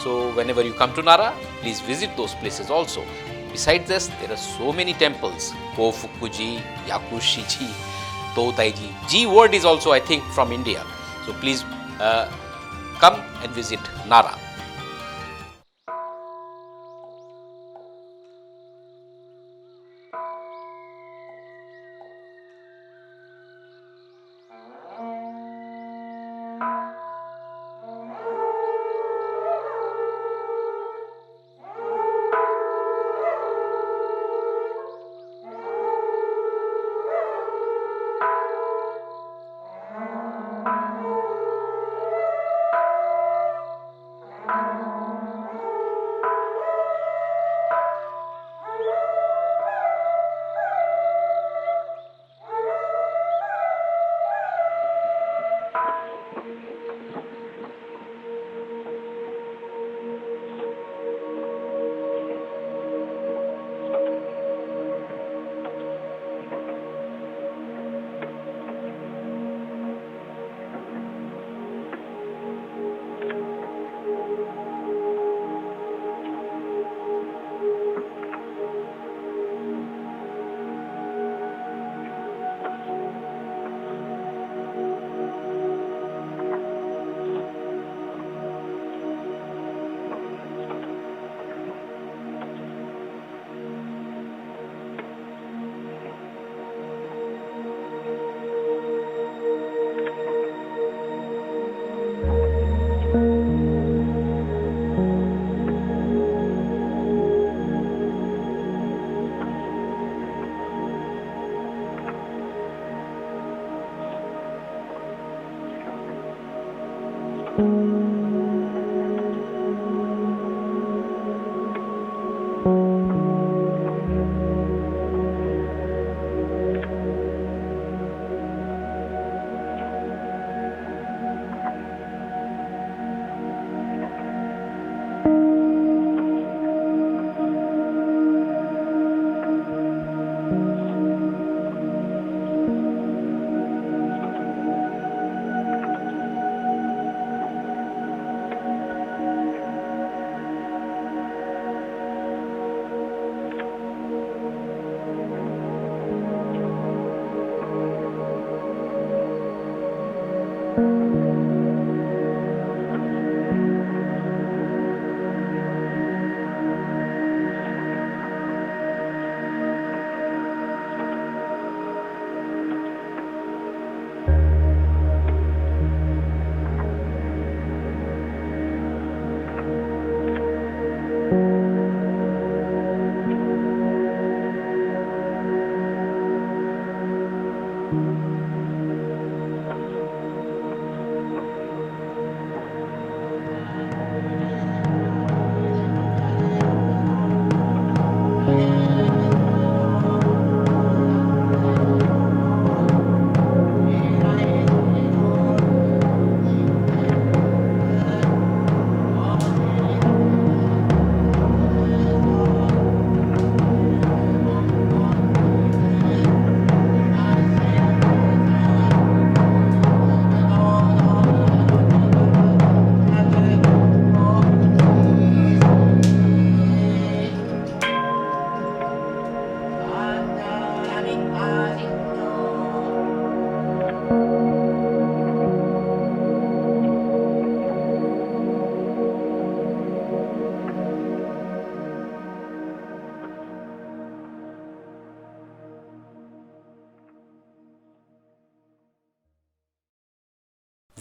[SPEAKER 4] So whenever you come to Nara, please visit those places also. Besides this, there are so many temples. Kofukuji, Yakushiji, Todaiji. Ji word is also, I think, from India. So please come and visit Nara.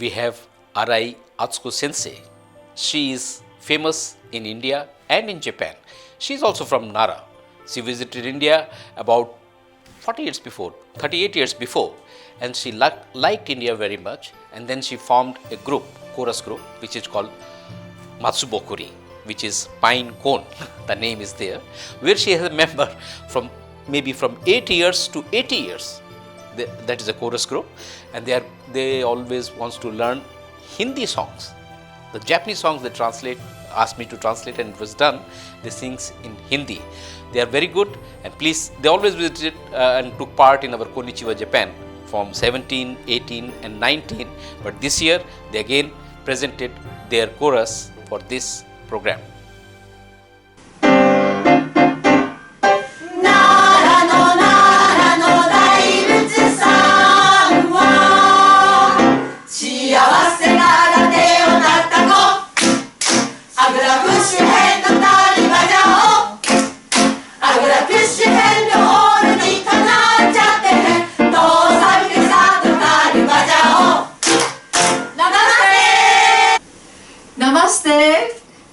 [SPEAKER 4] we have Arai Atsuko Sensei. She is famous in India and in Japan. She is also from Nara. She visited India about 38 years before, and she liked India very much, and then she formed a group, chorus group, which is called Matsubokuri, which is pine cone, the name is there, where she has a member from 8 years to 80 years. That is a chorus group, and they always wants to learn Hindi songs. The Japanese songs they asked me to translate, and it was done. They sings in Hindi. They are very good, and please, they always visited and took part in our Konnichiwa Japan from 17, 18 and 19, but this year they again presented their chorus for this program.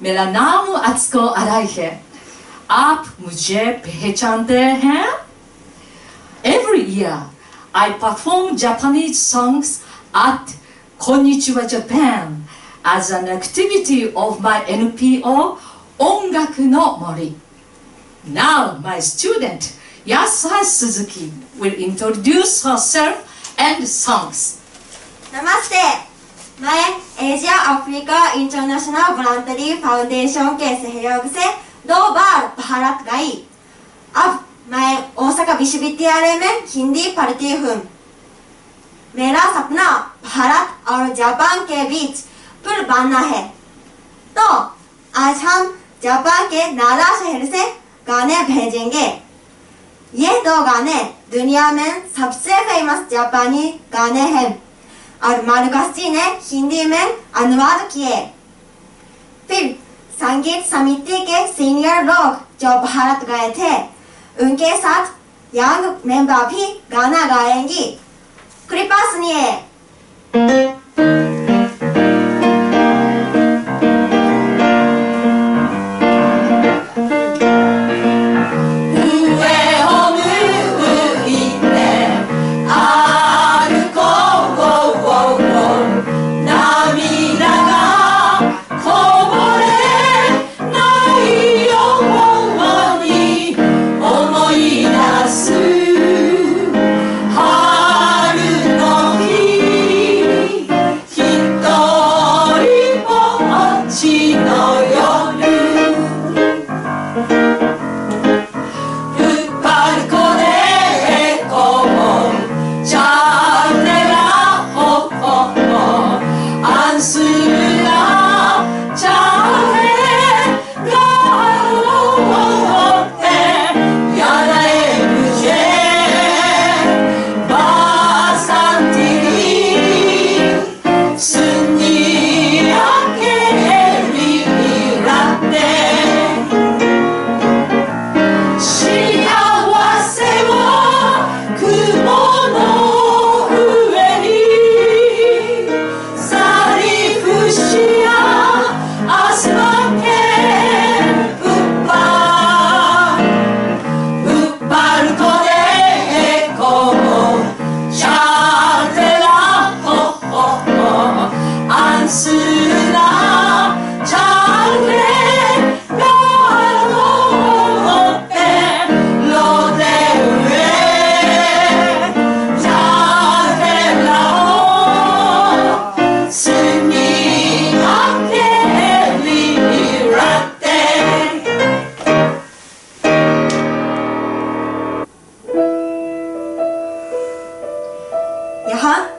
[SPEAKER 13] मेरा नाम अत्सुको अराई है आप मुझे पहचानते हैं Every year I perform Japanese songs at Konnichiwa Japan as an activity of my NPO Ongaku no Mori. Now my student Yasuha Suzuki will introduce herself and songs.
[SPEAKER 14] Namaste. मैं Asia Africa international voluntary foundation के सहयोग से 2 बार भारत गई। अब मैं Osaka विश्वविद्यालय में हिंदी पढ़ती हूँ। मेरा सपना भारत और जापान के बीच पुल बनना है। तो आज हम जापान के नारा शहर से गाने भेजेंगे। ये 2 गाने दुनिया में सबसे फेमस जापानी गाने हैं और मार्कस जी ने हिंदी में अनुवाद किए। फिर संगीत समिति के सीनियर लोग जो भारत गए थे, उनके साथ यंग मेंबर भी गाना गाएंगी। कृपया सुनिए।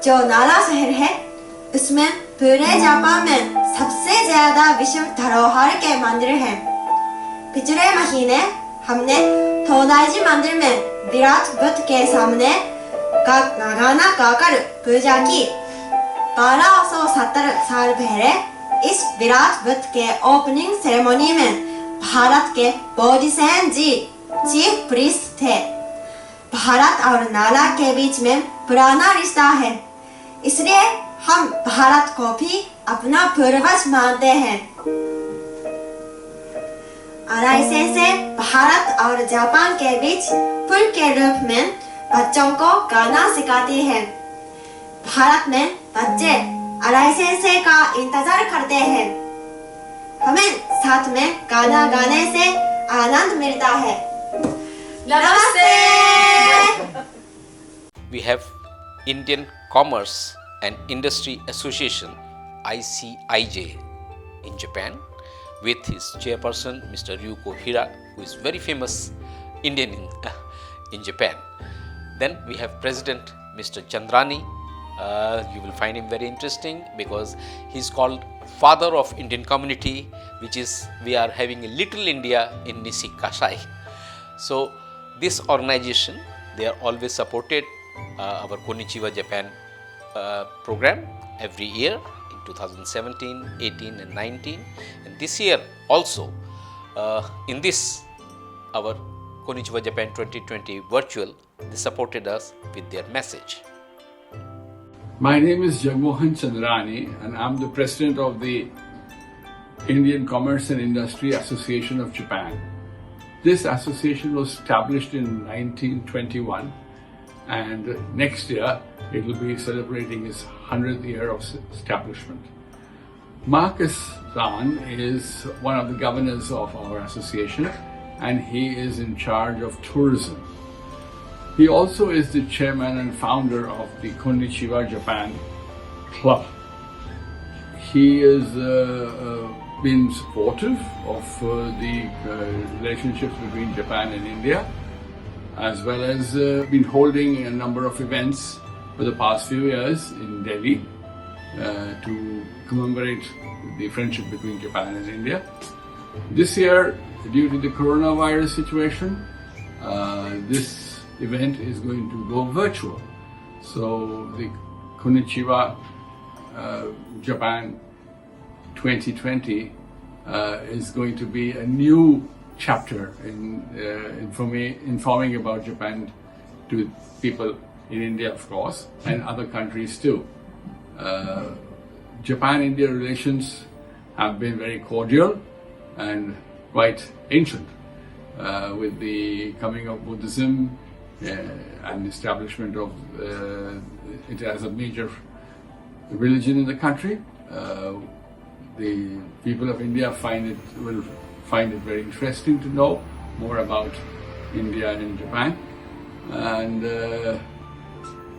[SPEAKER 14] जो नारा शहर है उसमें पूरे जापान में सबसे ज्यादा विश्व धरोहर के मंदिर हैं। पिछले महीने हमने तोदाइजी मंदिर में विराट बुद्ध के सामने गाना गाकर पूजा की। 1270 साल पहले इस विराट बुद्ध के ओपनिंग सेरेमनी में भारत के बोधिसैन जी चीफ प्रीस्ट थे। भारत और नारा के बीच में पुराना रिश्ता है, इसलिए हम भारत को भी अपना पूर्वज मानते हैं। लाइसेंस से भारत और जापान के बीच पुल के रूप में बच्चों को गाना सिखाती है। भारत में बच्चे लाइसेंस का इंतजार करते हैं। हमें साथ में गाना गाने से आनंद मिलता है। नमस्ते।
[SPEAKER 4] We have Indian Commerce and Industry Association ICIJ in Japan with his chairperson Mr. Ryuko Hira, who is very famous Indian in Japan. Then we have President Mr. Chandrani. You will find him very interesting because he is called father of Indian community, which is we are having a little India in Nisi Kasai. So this organization, they are always supported our Konnichiwa Japan program every year in 2017, 18 and 19, and this year also in this our Konnichiwa Japan 2020 virtual, they supported us with their message.
[SPEAKER 15] My name is Jagmohan Chandrani and I'm the president of the Indian Commerce and Industry Association of Japan. This association was established in 1921 and next year it will be celebrating its 100th year of establishment. Marcus-san is one of the governors of our association and he is in charge of tourism. He also is the chairman and founder of the Konnichiwa Japan Club. He has been supportive of the relationships between Japan and India, as well as been holding a number of events for the past few years in Delhi to commemorate the friendship between Japan and India. This year, due to the coronavirus situation, this event is going to go virtual. So the Konnichiwa Japan 2020 is going to be a new chapter in informing about Japan to people in India, of course, and other countries too. Japan-India relations have been very cordial and quite ancient with the coming of Buddhism and establishment of it as a major religion in the country. The people of India will find it very interesting to know more about India and Japan. And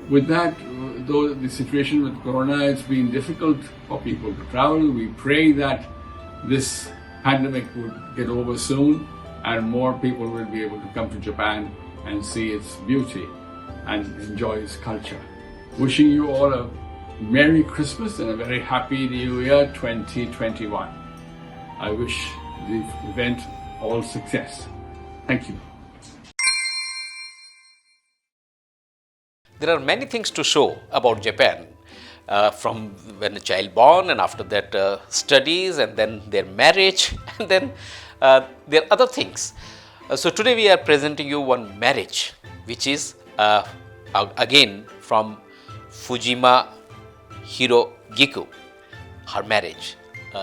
[SPEAKER 15] with that, though the situation with Corona, it's been difficult for people to travel. We pray that this pandemic would get over soon and more people will be able to come to Japan and see its beauty and enjoy its culture. Wishing you all a Merry Christmas and a very Happy New Year 2021. I wish the event all success. Thank you.
[SPEAKER 4] There are many things to show about Japan, from when a child born and after that studies and then their marriage and then there are other things. So today we are presenting you one marriage which is again from Fujima Hirogiku, her marriage.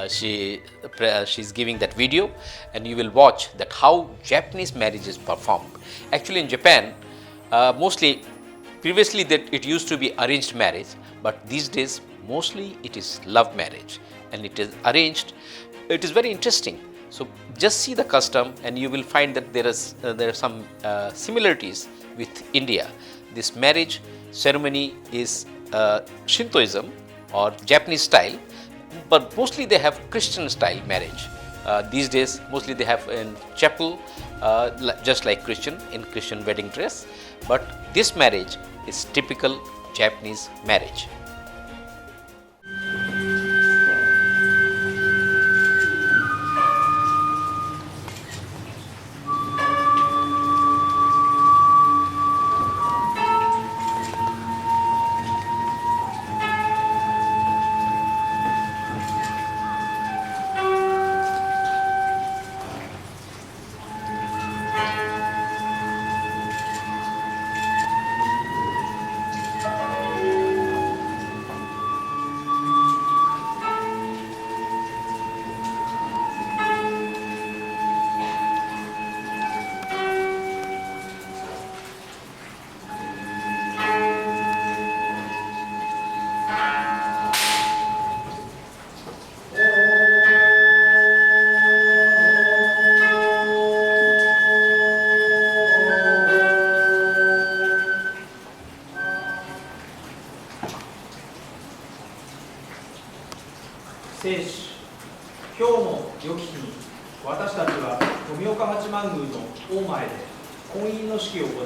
[SPEAKER 4] She's giving that video and you will watch that how Japanese marriage is performed. Actually in Japan, mostly previously that it used to be arranged marriage, but these days mostly it is love marriage and it is arranged. It is very interesting. So just see the custom and you will find that there are some similarities with India. This marriage ceremony is Shintoism or Japanese style, but mostly they have Christian style marriage. These days mostly they have in chapel, just like Christian in Christian wedding dress, but this marriage is typical Japanese marriage.
[SPEAKER 16] 富岡八幡宮の大前で婚姻の式を行い、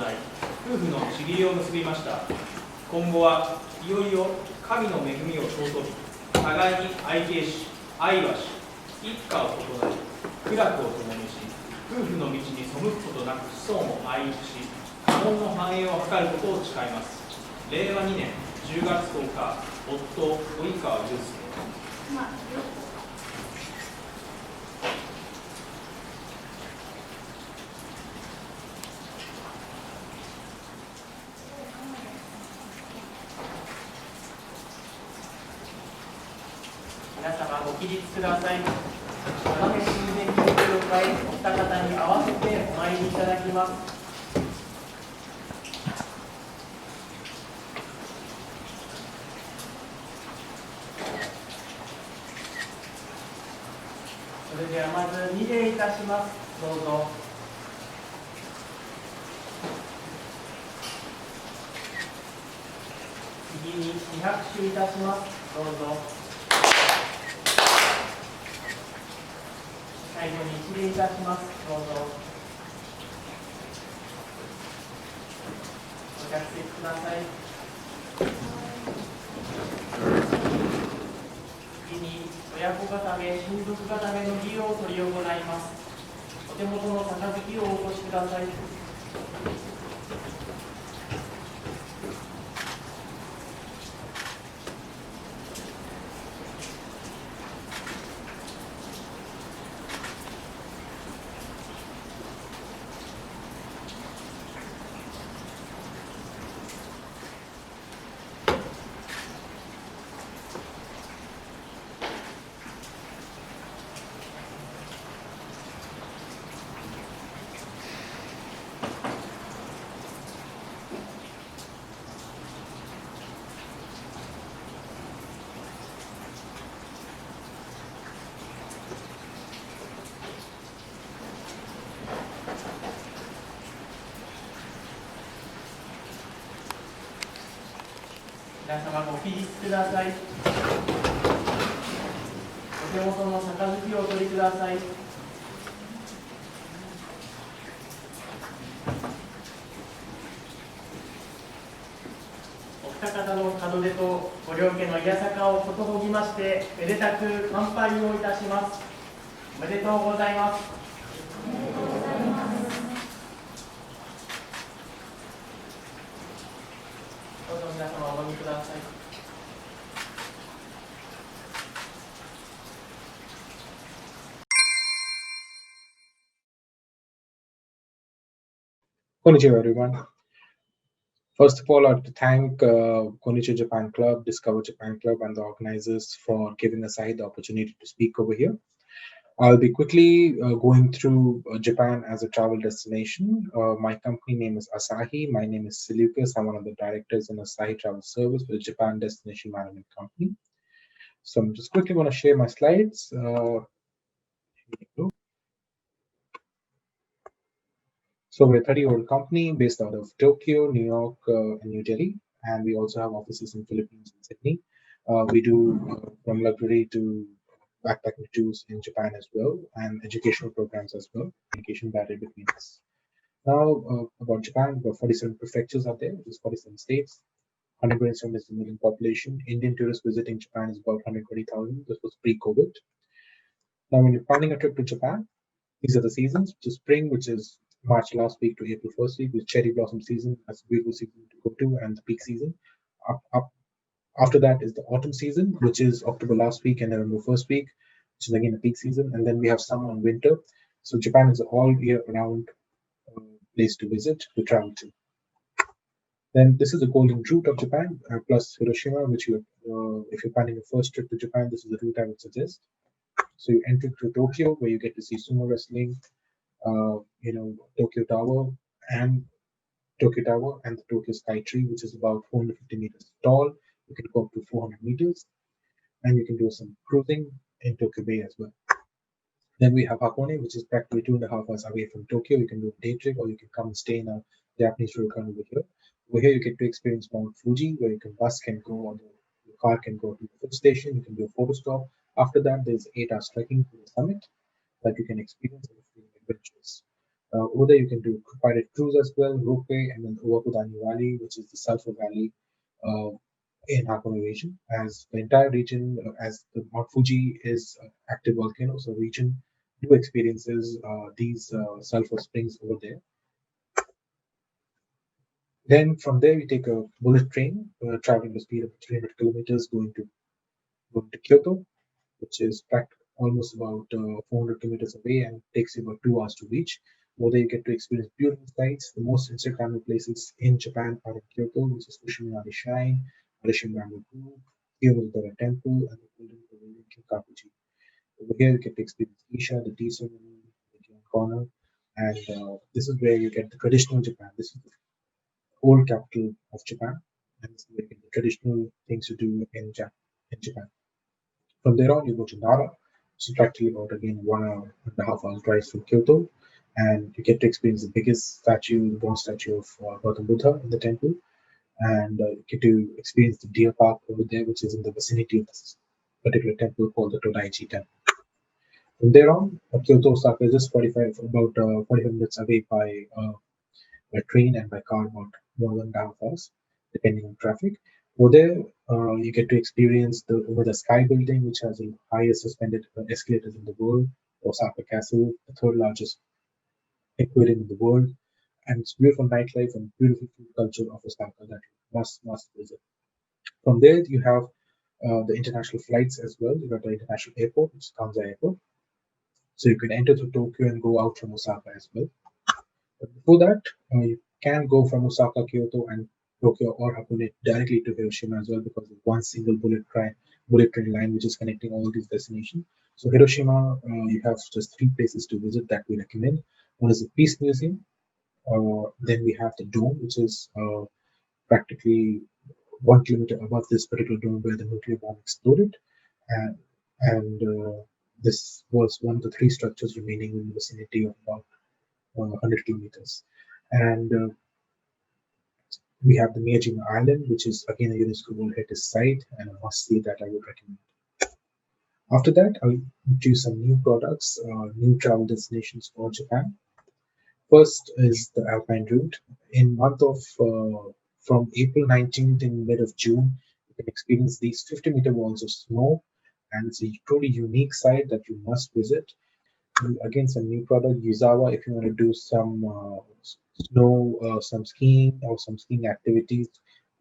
[SPEAKER 16] 夫婦の契りを結びました。今後はいよいよ神の恵みを尊び、互いに愛敬し、愛はし、一家を整え、苦楽を共にし、夫婦の道に背くことなく子孫を愛育し、家門の繁栄を図ることを誓います。令和2年10月10日、夫、及川祐介。
[SPEAKER 17] 皆様ご起立ください。斜め神前に手を変え、お二方に合わせてお参りいただきます。それではまず二礼いたします。どうぞ。次に二拍手いたします。どうぞ。最後に一礼いたします。どうぞ。ご着席ください。次に親子固め、親族固めの儀を執り行います。お手元の杯をお越しください。皆様ご起立ください。お手元の杯をお取りください。お二方の門出とご両家のいやさかをことほぎまして、めでたく乾杯をいたします。おめでとうございます。どうぞ皆様お飲みください。
[SPEAKER 18] Konnichiwa, everyone. First of all, I'd like to thank Konnichiwa Japan Club, Discover Japan Club, and the organizers for giving us the opportunity to speak over here. I'll be quickly going through Japan as a travel destination. My company name is Asahi. My name is Seleucus. I'm one of the directors in Asahi Travel Service for the Japan Destination Management Company. So I'm just quickly going to share my slides. Here we go. So we're a 30-year-old company based out of Tokyo, New York, and New Delhi. And we also have offices in Philippines and Sydney. We do from luxury to backpacking tours in Japan as well, and educational programs as well. Communication barrier between us. Now, about Japan, we've got 47 prefectures out there, which is 47 states, 127 million population. Indian tourists visiting Japan is about 120,000. This was pre-COVID. Now, when you're planning a trip to Japan, these are the seasons, which is spring, which is March last week to April first week, with cherry blossom season. That's a beautiful season to go to, and the peak season. After that is the autumn season, which is October last week and November first week, which is again a peak season. And then we have summer and winter. So Japan is an all year round place to visit, to travel to. Then this is the golden route of Japan, plus Hiroshima, which if you're planning a first trip to Japan, this is the route I would suggest. So you enter to Tokyo, where you get to see sumo wrestling, Tokyo Tower and the Tokyo Sky Tree, which is about 450 meters tall. You can go up to 400 meters, and you can do some cruising in Tokyo Bay as well. Then we have Hakone, which is practically 2.5 hours away from Tokyo. You can do a day trip, or you can come and stay in a Japanese ryokan over here. Over here, you get to experience Mount Fuji, where bus can go, or the car can go to the food station. You can do a photo stop. After that, there's 8 hours trekking to the summit that you can experience and feel adventurous. Over there, you can do private cruise as well, ropeway, and then Owakudani Valley, which is the Sulphur Valley in Hakone region. As the entire region, as the Mount Fuji is active volcano, so region do experiences these sulphur springs over there. Then from there, we take a bullet train traveling the speed of 300 kilometers going to Kyoto, which is almost about 400 kilometers away and takes you about 2 hours to reach. Over there, you get to experience beautiful sights. The most Instagrammable places in Japan are in Kyoto, which is Fushimi Shrine, Arishim Bamboo Grove, Kyoto Temple, and the Golden Pavilion Kinkakuji. Over here, you get to experience Isha, the tea ceremony, the Gion corner, and this is where you get the traditional Japan. This is the old capital of Japan, and this is where you get the traditional things to do in Japan. From there on, you go to Nara, which is practically about again 1.5 hours drive from Kyoto, and you get to experience the biggest statue, the bronze statue of Gautam Buddha in the temple, and you get to experience the deer park over there, which is in the vicinity of this particular temple called the Todaichi Temple. From there on, Kyoto, Osaka is just about 45 minutes away by train and by car about 1.5 hours, depending on traffic. Over there, you get to experience the Sky Building, which has the highest suspended escalators in the world, Osaka Castle, the third largest aquarium in the world, and it's beautiful nightlife and beautiful food culture of Osaka that you must visit. From there, you have the international flights as well. You got the international airport, which is Manzai Airport. So you can enter through Tokyo and go out from Osaka as well. But before that, you can go from Osaka, Kyoto, and Tokyo or Hakone directly to Hiroshima as well, because of one single bullet train line which is connecting all these destinations. So Hiroshima, you have just 3 places to visit that we recommend. One is the Peace Museum. Then we have the Dome, which is practically 1 kilometer above this particular dome where the nuclear bomb exploded, and this was one of the 3 structures remaining in the vicinity of about 100 kilometers. And we have the Miyajima Island, which is again a UNESCO World Heritage Site, and a must-see that I would recommend. After that, I'll introduce some new products, new travel destinations for Japan. First is the Alpine route. In month of from April 19th in mid of June, you can experience these 50-meter walls of snow, and it's a truly unique site that you must visit. And again, some new product, Yuzawa, if you want to do some snow, some skiing or some skiing activities.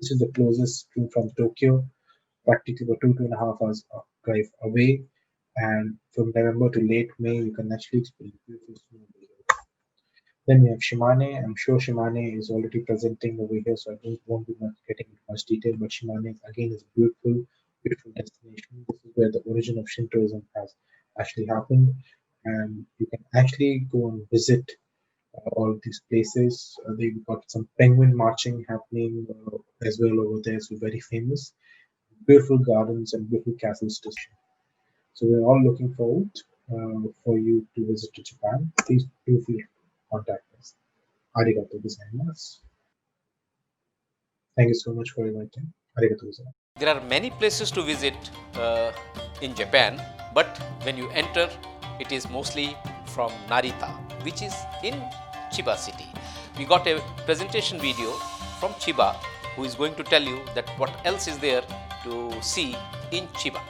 [SPEAKER 18] This is the closest from Tokyo, practically about 2.5 hours drive away. And from November to late May, you can actually experience beautiful snow. Then we have Shimane. I'm sure Shimane is already presenting over here, so I won't be getting into much detail. But Shimane again is a beautiful, beautiful destination. This is where the origin of Shintoism has actually happened, and you can actually go and visit all of these places. They've got some penguin marching happening as well over there, so very famous. Beautiful gardens and beautiful castles to see. So we're all looking forward for you to visit to Japan. Please do feel contact us. Arigato gozaimasu. Thank you so much for your time. Arigato gozaimasu.
[SPEAKER 4] There are many places to visit in Japan, but when you enter, it is mostly from Narita, which is in Chiba city. We got a presentation video from Chiba, who is going to tell you that what else is there to see in Chiba.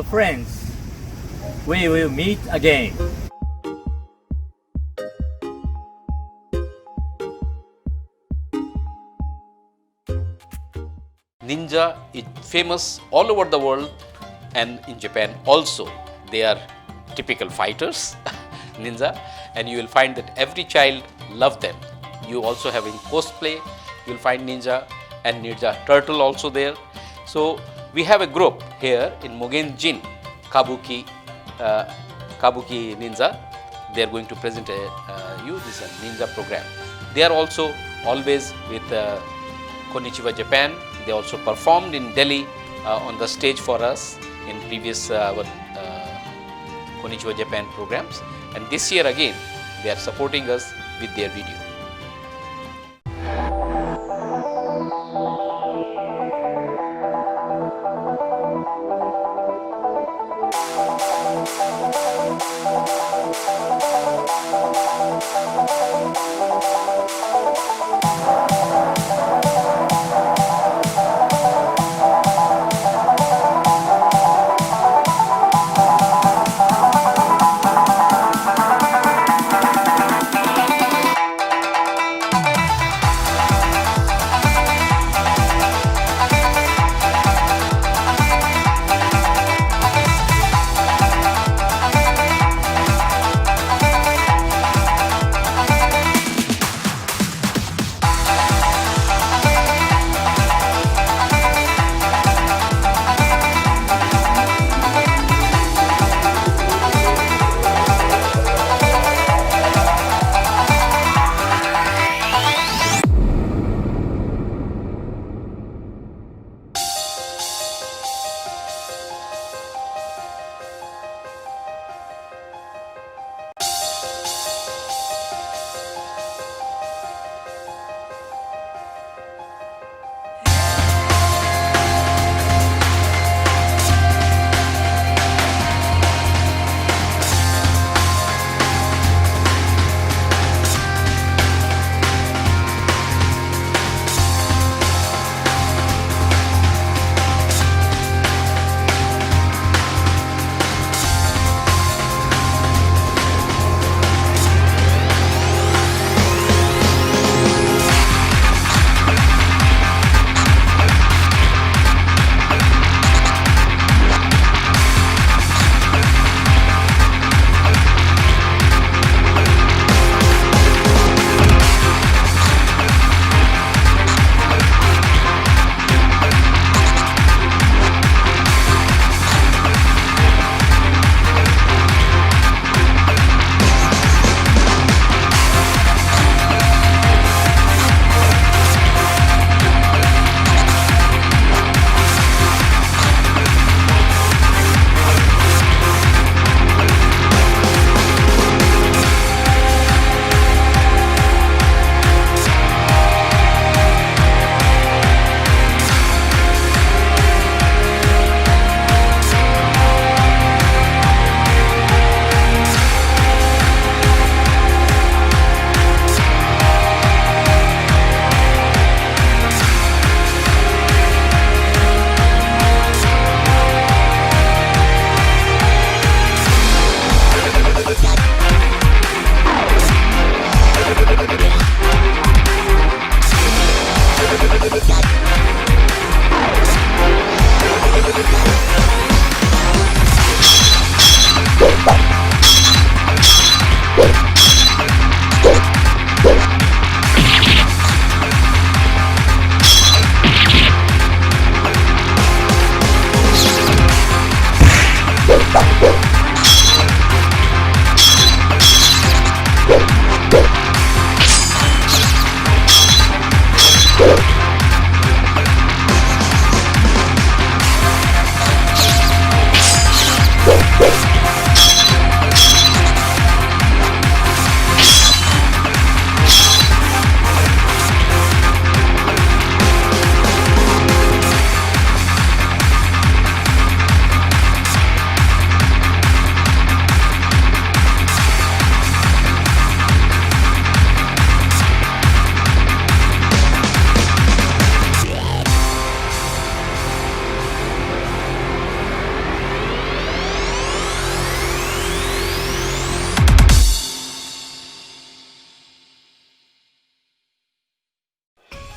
[SPEAKER 19] Hello friends, we will meet again.
[SPEAKER 4] Ninja is famous all over the world and in Japan also. They are typical fighters, ninja, and you will find that every child love them. You also have in cosplay, you will find ninja and ninja turtle also there. So we have a group here in Mugenjin, Kabuki Ninja. They are going to present you this ninja program. They are also always with Konnichiwa Japan. They also performed in Delhi on the stage for us in previous Konnichiwa Japan programs, and this year again they are supporting us with their video.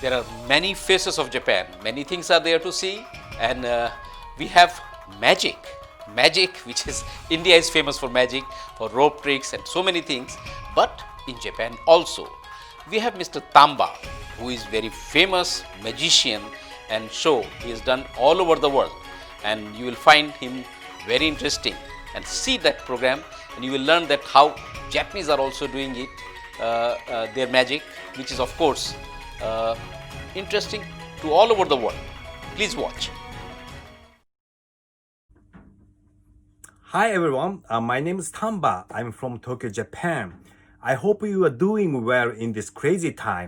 [SPEAKER 4] There are many faces of Japan. Many things are there to see, and we have magic. Magic, which is India is famous for magic, for rope tricks and so many things. But in Japan also, we have Mr. Tamba, who is very famous magician and show he is done all over the world, and you will find him very interesting. And see that program, and you will learn that how Japanese are also doing it, their magic, which is of course interesting to all over the world. Please watch.
[SPEAKER 20] Hi everyone, my name is Tamba. I'm from Tokyo, Japan. I hope you are doing well in this crazy time.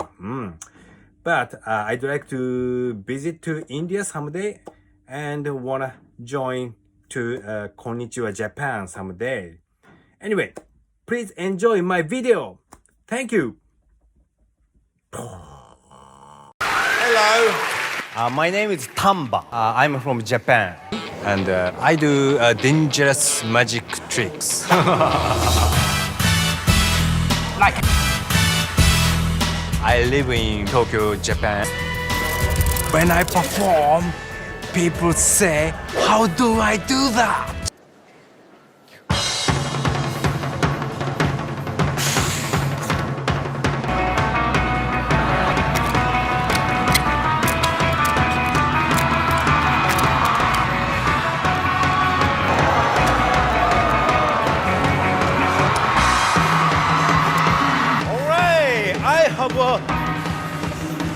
[SPEAKER 20] But I'd like to visit to India someday and wanna join to Konnichiwa Japan someday. Anyway, please enjoy my video. Thank you. Hello. My name is Tamba. I'm from Japan. And I do dangerous magic tricks. Like, I live in Tokyo, Japan. When I perform, people say, how do I do that?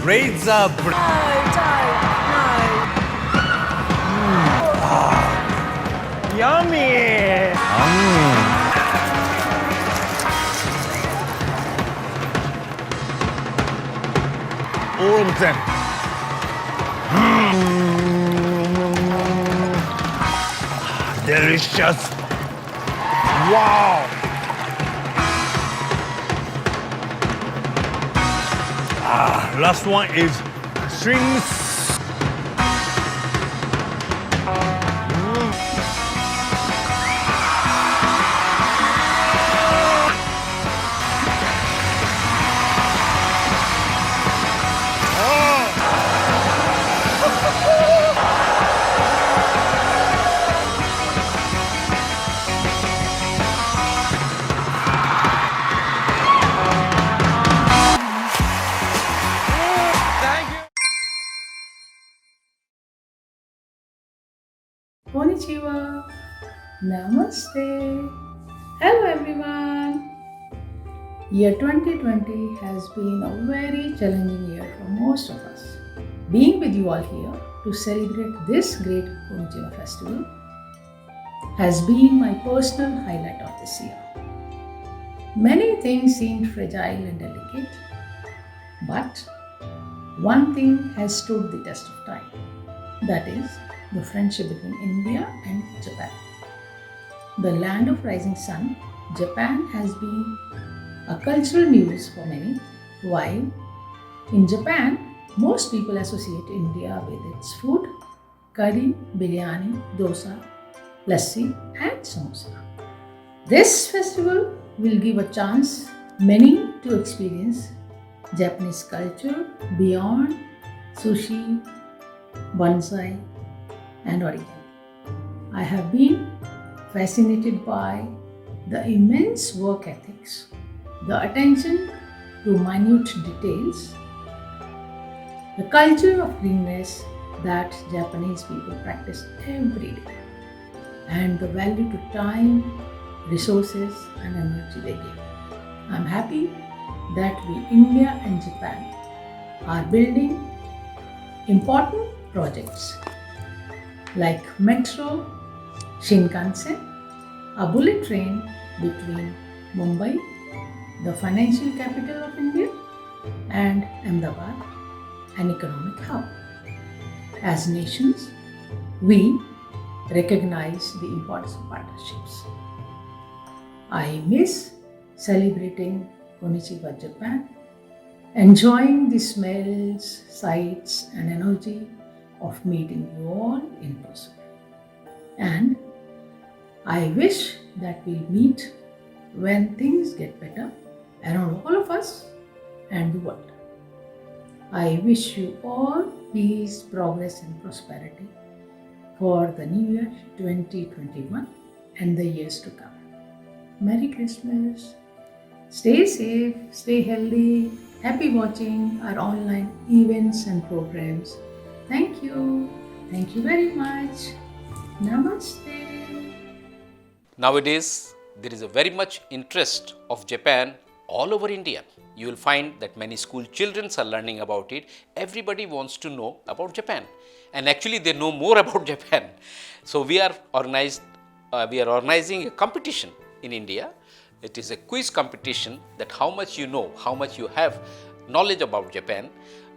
[SPEAKER 20] Razor yummy! All of them. Delicious! Wow! Last one is strings.
[SPEAKER 21] Konnichiwa. Namaste. Hello everyone. Year 2020 has been a very challenging year for most of us. Being with you all here to celebrate this great Konnichiwa festival has been my personal highlight of this year. Many things seemed fragile and delicate, but one thing has stood the test of time. That is the friendship between India and Japan. The land of rising sun, Japan has been a cultural muse for many, while in Japan, most people associate India with its food, curry, biryani, dosa, lassi and samosa. This festival will give a chance many to experience Japanese culture beyond sushi, Manzai and origami. I have been fascinated by the immense work ethics, the attention to minute details, the culture of cleanliness that Japanese people practice every day, and the value to time, resources and energy they give. I'm happy that we, India and Japan, are building important projects like Metro, Shinkansen, a bullet train between Mumbai, the financial capital of India, and Ahmedabad, an economic hub. As nations, we recognize the importance of partnerships. I miss celebrating Konnichiwa Japan, enjoying the smells, sights, and energy of meeting you all in person. And I wish that we'll meet when things get better around all of us and the world. I wish you all peace, progress, and prosperity for the new year 2021 and the years to come. Merry Christmas. Stay safe, stay healthy. Happy watching our online events and programs. Thank you. Thank you very much. Namaste.
[SPEAKER 4] Nowadays, there is a very much interest of Japan all over India. You will find that many school children are learning about it. Everybody wants to know about Japan, and actually they know more about Japan. So we are organizing a competition in India. It is a quiz competition that how much you know, how much you have knowledge about Japan.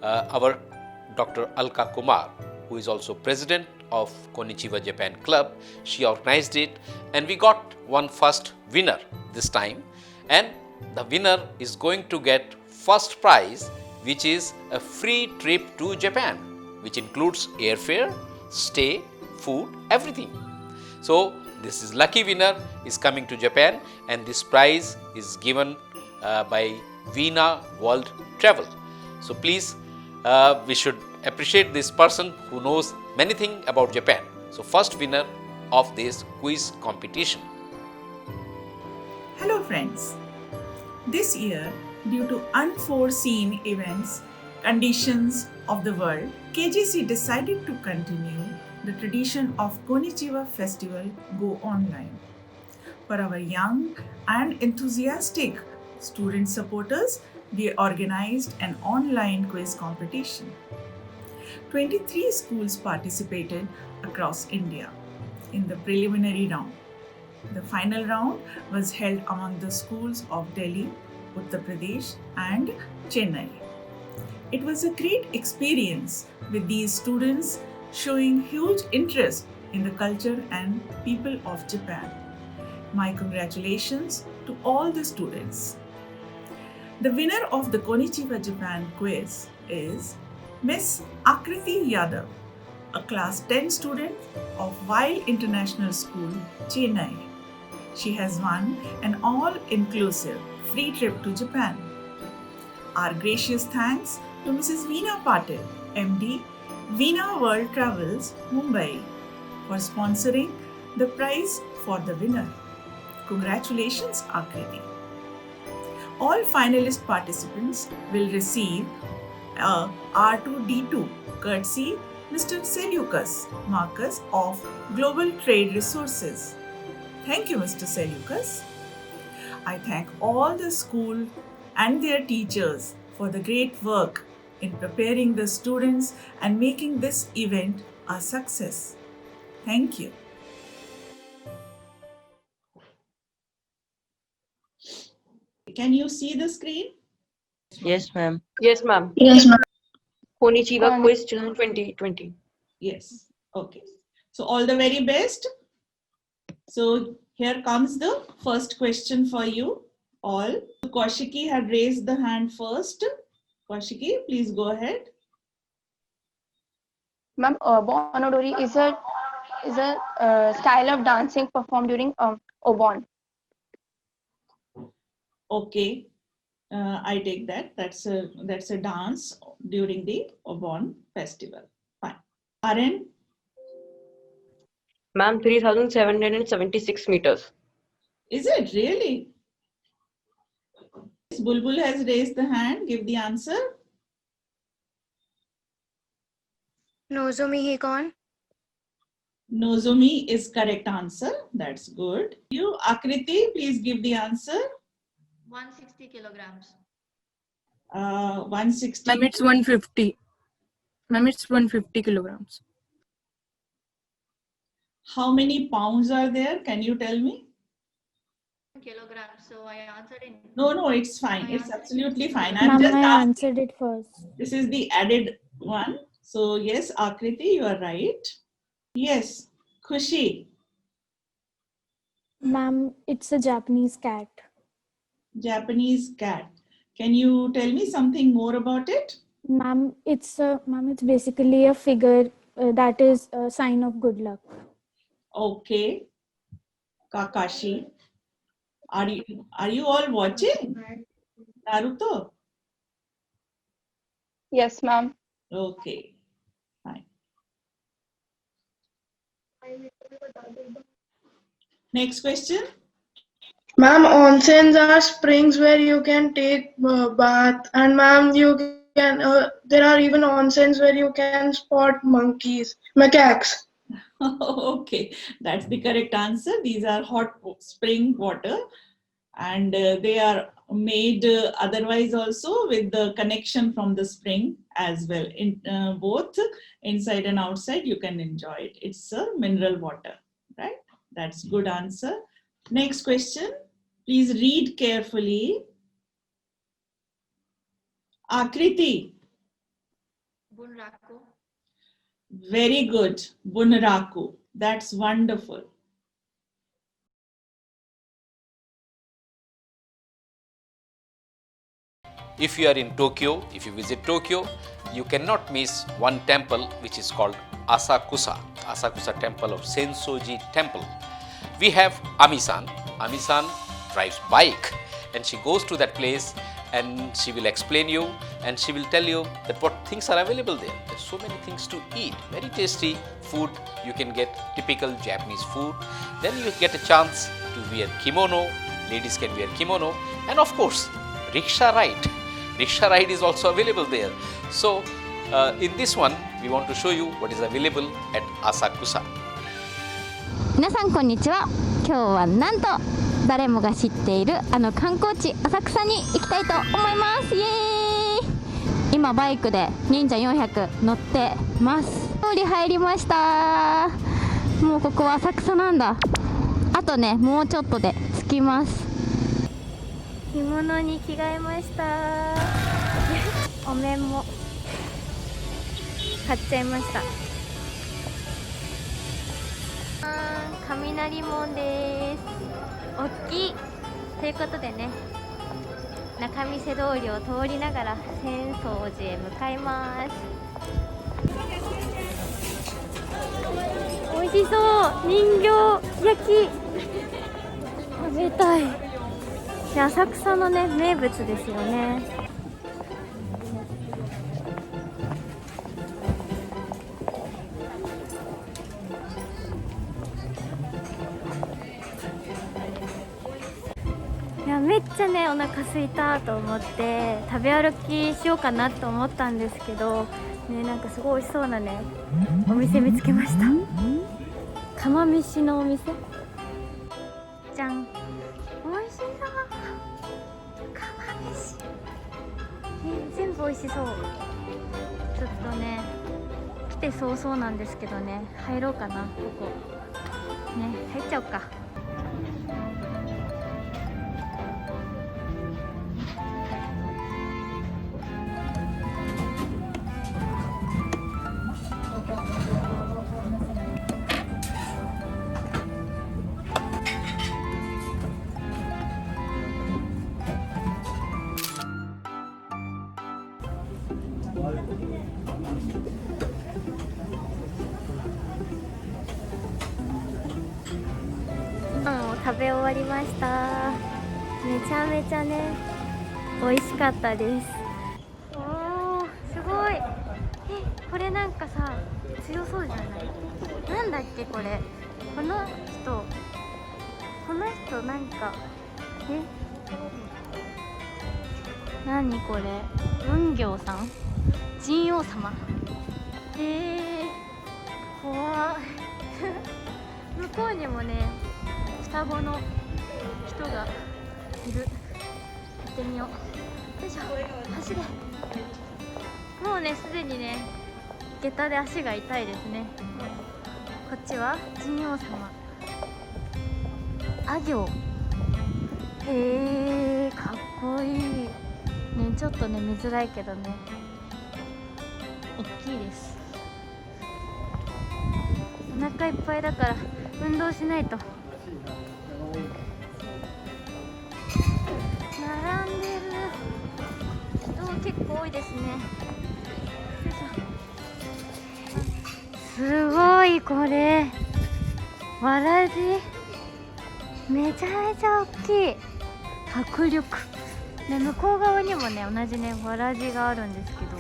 [SPEAKER 4] Our Dr. Alka Kumar, who is also president of Konnichiwa Japan Club, she organized it, and we got one first winner this time, and the winner is going to get first prize, which is a free trip to Japan, which includes airfare, stay, food, everything. So this is lucky winner is coming to Japan, and this prize is given by Veena World Travel. So please, we should appreciate this person who knows many things about Japan. So first winner of this quiz competition.
[SPEAKER 3] Hello friends. This year, due to unforeseen events, conditions of the world, KGC decided to continue the tradition of Konnichiwa festival go online. For our young and enthusiastic student supporters, we organized an online quiz competition. 23 schools participated across India in the preliminary round. The final round was held among the schools of Delhi, Uttar Pradesh, and Chennai. It was a great experience with these students showing huge interest in the culture and people of Japan. My congratulations to all the students. The winner of the Konnichiwa Japan quiz is Ms. Akriti Yadav, a class 10 student of Weil International School, Chennai. She has won an all-inclusive free trip to Japan. Our gracious thanks to Mrs. Veena Patil, MD, Veena World Travels, Mumbai, for sponsoring the prize for the winner. Congratulations, Akriti. All finalist participants will receive a R2D2 courtesy Mr. Seleucus, Marcus of Global Trade Resources. Thank you, Mr. Seleucus. I thank all the school and their teachers for the great work in preparing the students and making this event a success. Thank you. Can you see the screen?
[SPEAKER 2] Yes, ma'am.
[SPEAKER 22] Yes, ma'am.
[SPEAKER 2] Yes, ma'am.
[SPEAKER 22] Konnichiwa Quiz 2020.
[SPEAKER 3] Yes. Okay. So all the very best. So here comes the first question for you all. Kaushiki had raised the hand first. Kaushiki, please go ahead.
[SPEAKER 23] Ma'am, Bonodori is a style of dancing performed during Obon.
[SPEAKER 3] Okay, I take that. That's a dance during the Obon festival. Fine. Aren?
[SPEAKER 22] Ma'am, 3,776 meters.
[SPEAKER 3] Is it really? Bulbul has raised the hand. Give the answer.
[SPEAKER 24] Nozomi Hikon.
[SPEAKER 3] Nozomi is correct answer. That's good. You, Akriti, please give the answer.
[SPEAKER 24] 160 kilograms.
[SPEAKER 3] 160.
[SPEAKER 25] Ma'am, it's 150. Ma'am, it's 150 kilograms.
[SPEAKER 3] How many pounds are there? Can you tell me?
[SPEAKER 24] Kilograms. So I answered in.
[SPEAKER 3] No, it's fine. It's absolutely fine.
[SPEAKER 24] Ma'am, I answered it first.
[SPEAKER 3] This is the added one. So yes, Akriti, you are right. Yes, Khushi.
[SPEAKER 24] Ma'am, it's a Japanese cat.
[SPEAKER 3] Japanese cat. Can you tell me something more about it?
[SPEAKER 24] Ma'am, it's basically a figure that is a sign of good luck.
[SPEAKER 3] Okay. Kakashi. Are you all watching Naruto?
[SPEAKER 23] Yes, ma'am.
[SPEAKER 3] Okay, fine. Next question.
[SPEAKER 1] Ma'am, onsens are springs where you can take bath, and ma'am, you can. There are even onsens where you can spot macaques.
[SPEAKER 3] Okay, that's the correct answer. These are hot spring water, and they are made otherwise also with the connection from the spring as well. In both inside and outside, you can enjoy it. It's a mineral water, right? That's good answer. Next question. Please read carefully. Akriti.
[SPEAKER 22] Bunraku.
[SPEAKER 3] Very good. Bunraku. That's wonderful.
[SPEAKER 4] If you are in Tokyo, if you visit Tokyo, you cannot miss one temple which is called Asakusa temple of Sensoji temple. We have Ami-san. Ami-san drives bike and she goes to that place and she will explain you and she will tell you that what things are available there. There's so many things to eat, very tasty food. You can get typical Japanese food. Then you get a chance to wear kimono. Ladies can wear kimono, and of course, rickshaw ride. Rickshaw ride is also available there. So in this one, we want to show you what is available at Asakusa.
[SPEAKER 5] 皆さんこんにちは。今日はなんと誰もが知っているあの観光地浅草に行きたいと思います。イエーイ。今バイクで忍者400乗ってます。通り入りました。もうここは浅草なんだ。あとね、もうちょっとで着きます。着物に着替えました。お面も買っちゃいました。雷門です。大きいということでね、仲見世通りを通りながら浅草寺へ向かいます。美味しそう。人形焼き食べたい。浅草のね、名物ですよね。めっちゃね、お腹空いたと思って食べ歩きしようかなと思ったんですけどね、なんかすごい美味しそうなねお店見つけました。釜飯のお店じゃん。美味しそう。釜飯、全部美味しそう。ちょっとね、来て早々なんですけどね、入ろうかな。ここね、入っちゃおうか。食べ終わりました。めちゃめちゃね美味しかったです。おー、すごい。これなんかさ強そうじゃない？なんだっけこれ。この人なんか何これ。雲行さん、神王様。怖い。向こうにもね双子の人がいる。行ってみよう。よいしょ。走れ。もうねすでにね下駄で足が痛いですね。こっちは神王様。あ行。かっこいいね。ちょっとね見づらいけどね大きいです。お腹いっぱいだから運動しないと。並んでる人も結構多いですね。すごいこれわらじめちゃめちゃ大きい。迫力ね。向こう側にもね同じねわらじがあるんですけど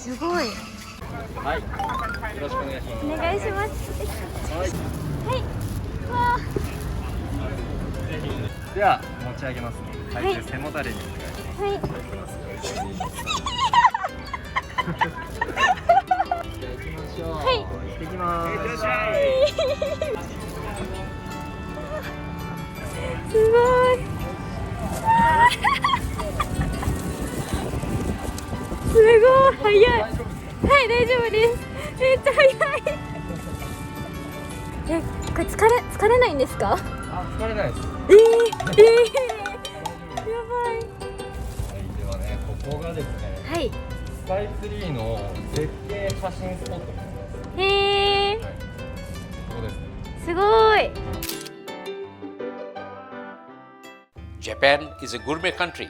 [SPEAKER 5] すごい。
[SPEAKER 19] はい。よろしくお願いします。
[SPEAKER 5] お願いします。はい。わあ。
[SPEAKER 19] では持ち上げますね。
[SPEAKER 5] はい
[SPEAKER 19] はい。背もたれにお願いします。
[SPEAKER 5] はい。
[SPEAKER 19] じゃあ行きましょう。
[SPEAKER 5] はい。
[SPEAKER 19] 行ってきます。いってらっしゃい。
[SPEAKER 5] すごい。すごい早い。はい、大丈夫です。めっちゃ早い。え、これ疲れないんですか？
[SPEAKER 19] あ、疲れないです。
[SPEAKER 5] やばい。
[SPEAKER 19] はい、ではね、ここがですね、
[SPEAKER 5] はい。
[SPEAKER 19] スカイツリーの絶景写真スポットです。
[SPEAKER 5] へえ。
[SPEAKER 19] はい、ここです。
[SPEAKER 5] すごい。
[SPEAKER 4] Japan is a gourmet country.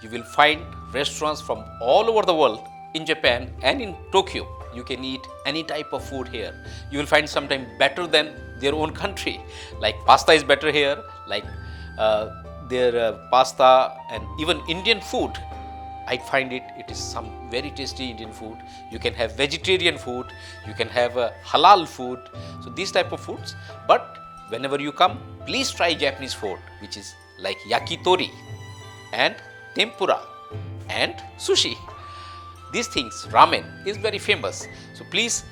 [SPEAKER 4] You will find restaurants from all over the world in Japan and in Tokyo. You can eat any type of food here. You will find sometimes better than their own country. Like pasta is better here, like their pasta and even Indian food. I find it is some very tasty Indian food. You can have vegetarian food, you can have halal food. So these type of foods. But whenever you come, please try Japanese food, which is like yakitori and tempura and sushi. These things, ramen is very famous. So please,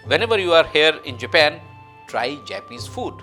[SPEAKER 4] whenever you are here in Japan, try Japanese food.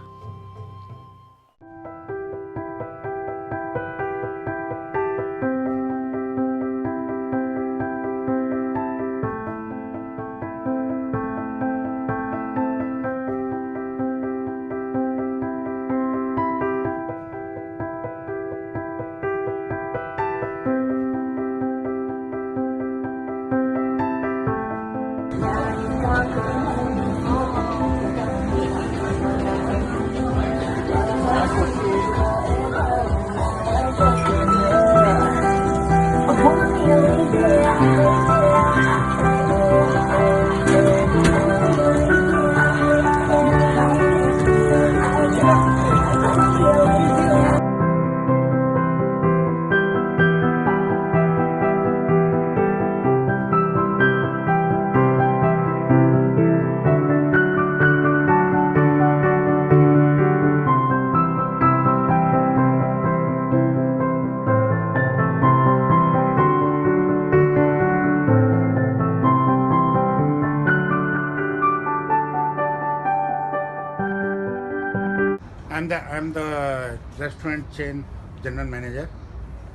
[SPEAKER 6] I'm the restaurant chain general manager,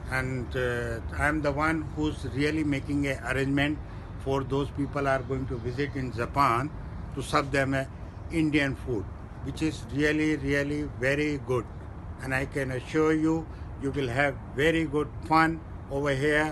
[SPEAKER 6] and I'm the one who's really making an arrangement for those people are going to visit in Japan to serve them Indian food, which is really very good, and I can assure you, you will have very good fun over here.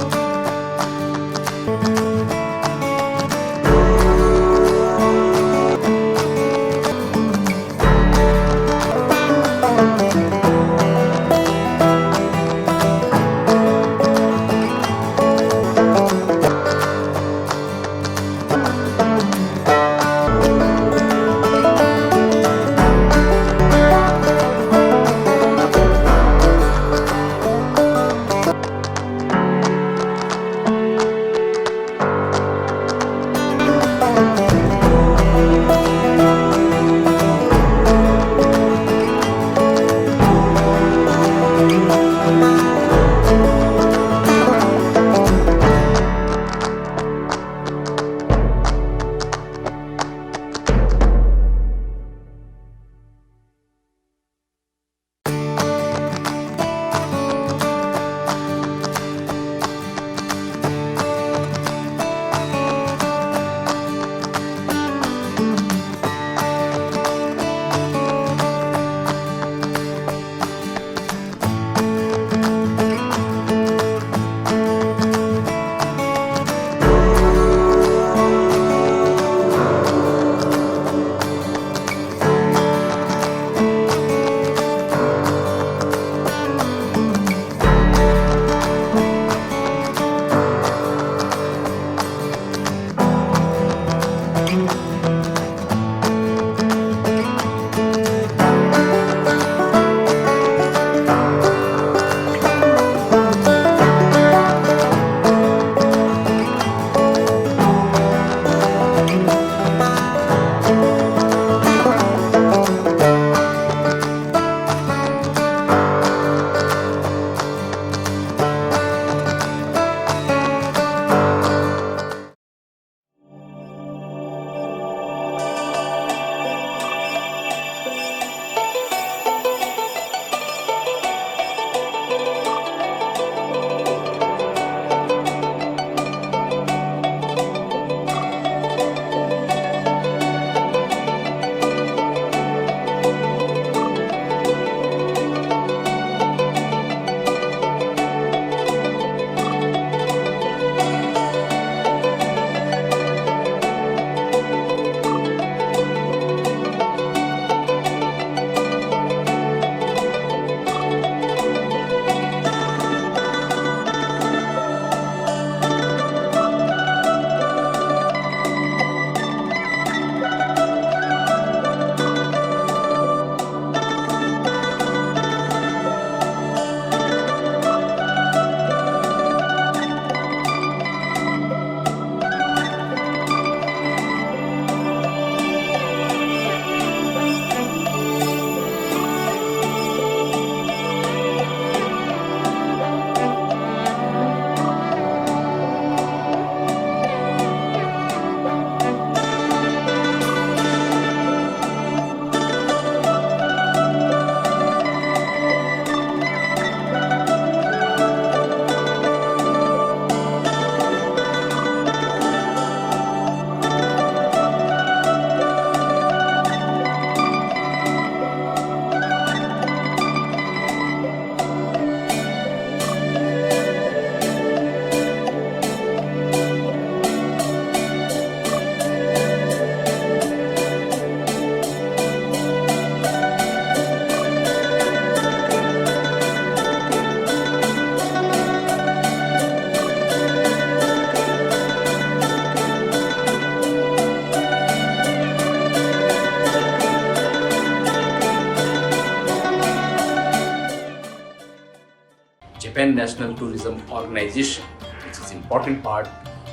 [SPEAKER 4] International Tourism Organization, which is important part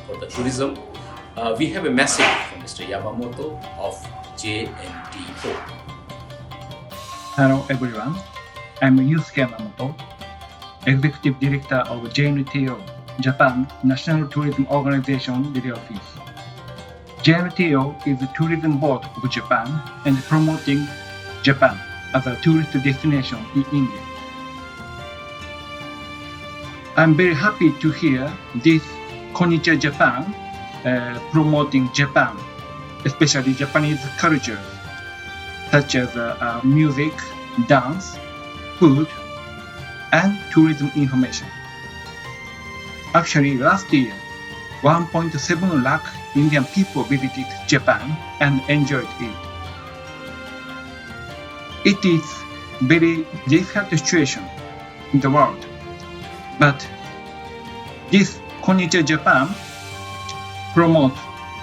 [SPEAKER 4] for the tourism. We have a message from Mr. Yamamoto of JNTO.
[SPEAKER 7] Hello everyone, I'm Yusuke Yamamoto, Executive Director of JNTO, Japan National Tourism Organization Video Office. JNTO is the tourism board of Japan and promoting Japan as a tourist destination in India. I'm very happy to hear this Konnichiwa Japan promoting Japan, especially Japanese culture, such as music, dance, food, and tourism information. Actually, last year, 1.7 lakh Indian people visited Japan and enjoyed it. It is very difficult situation in the world, but this Konnichiwa Japan promotes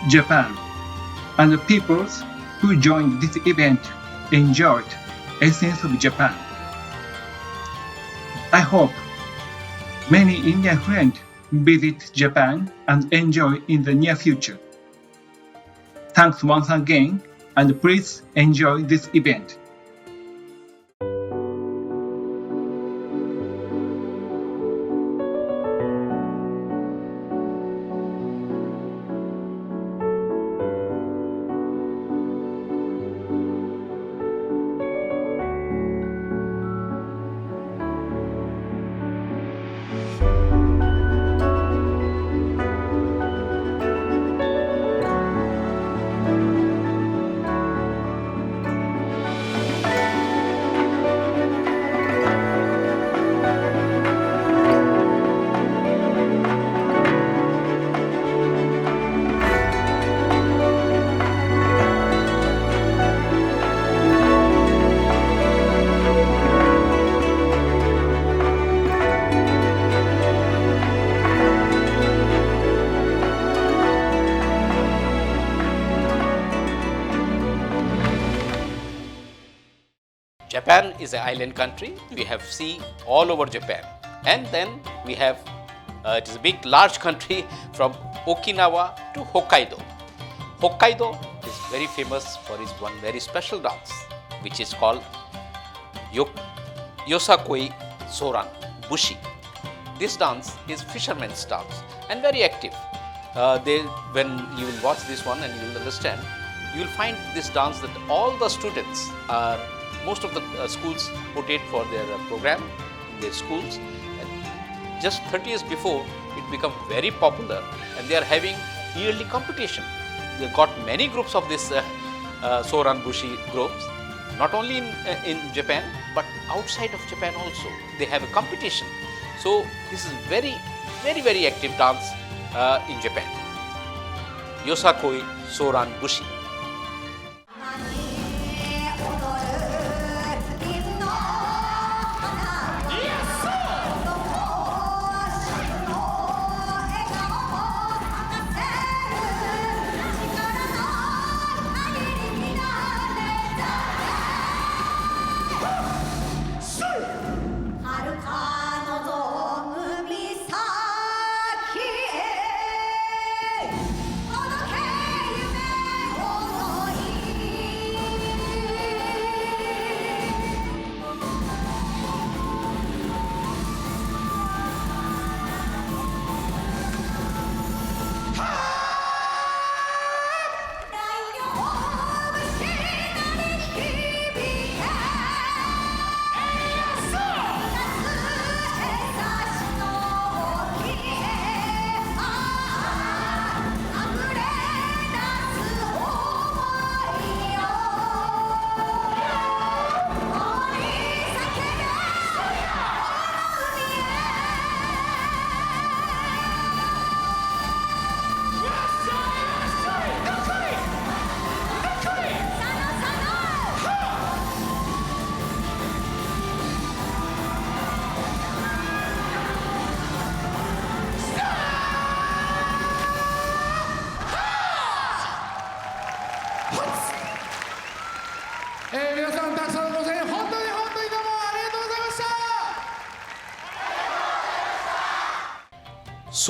[SPEAKER 7] Japan, and the people who joined this event enjoyed essence of Japan. I hope many Indian friends visit Japan and enjoy in the near future. Thanks once again, and please enjoy this event.
[SPEAKER 4] Japan is an island country. We have sea all over Japan. And then we have, it is a big, large country from Okinawa to Hokkaido. Hokkaido is very famous for its one very special dance, which is called Yosakoi Soran Bushi. This dance is fisherman's dance and very active. When you will watch this one and you will understand, you will find this dance that all the students are, most of the schools put it for their program in their schools. And just 30 years before, it became very popular and they are having yearly competition. They got many groups of this Soran Bushi groups, not only in Japan, but outside of Japan also. They have a competition. So this is very, very, very active dance in Japan. Yosakoi Soran Bushi.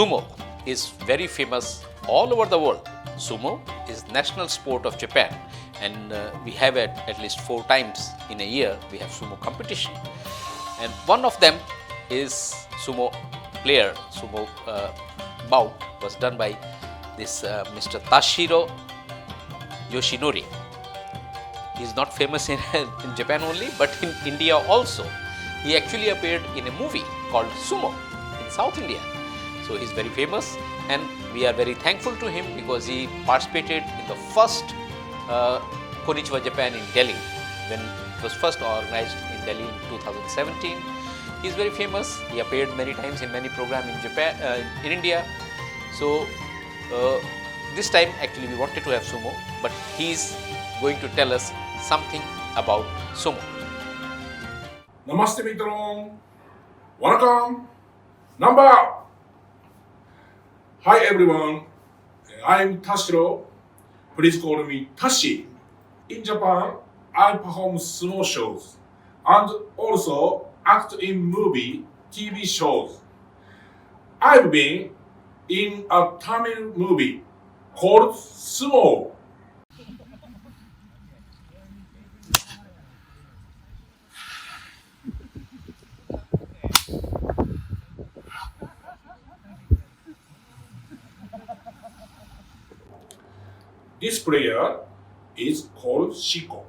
[SPEAKER 4] Sumo is very famous all over the world. Sumo is national sport of Japan, and we have it at least 4 times in a year. We have sumo competition, and one of them is sumo player, sumo bout was done by this Mr. Tashiro Yoshinori. He is not famous in Japan only, but in India also. He actually appeared in a movie called Sumo in South India. So he is very famous, and we are very thankful to him because he participated in the first Konnichiwa Japan in Delhi, when it was first organized in Delhi in 2017. He is very famous. He appeared many times in many programs in Japan, in India. So this time actually we wanted to have sumo, but he is going to tell us something about sumo.
[SPEAKER 8] Namaste Mitron. Welcome. Number. Hi everyone. I'm Tashiro. Please call me Tashi. In Japan, I perform sumo shows and also act in movie, TV shows. I've been in a Tamil movie called Sumo. This player is called Shiko.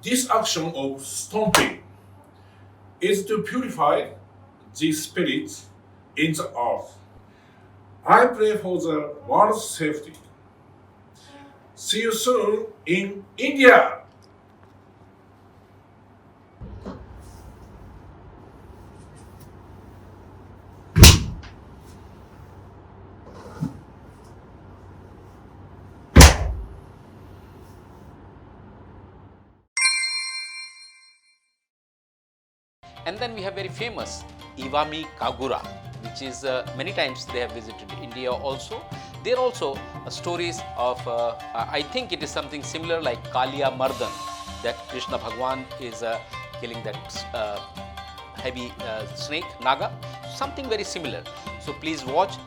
[SPEAKER 8] This action of stomping is to purify the spirits in the earth. I pray for the world's safety. See you soon in India.
[SPEAKER 4] And then we have very famous Iwami Kagura, which is many times they have visited India also. There are also stories of, I think it is something similar like Kaliya Mardan, that Krishna Bhagwan is killing that heavy snake, Naga, something very similar. So please watch.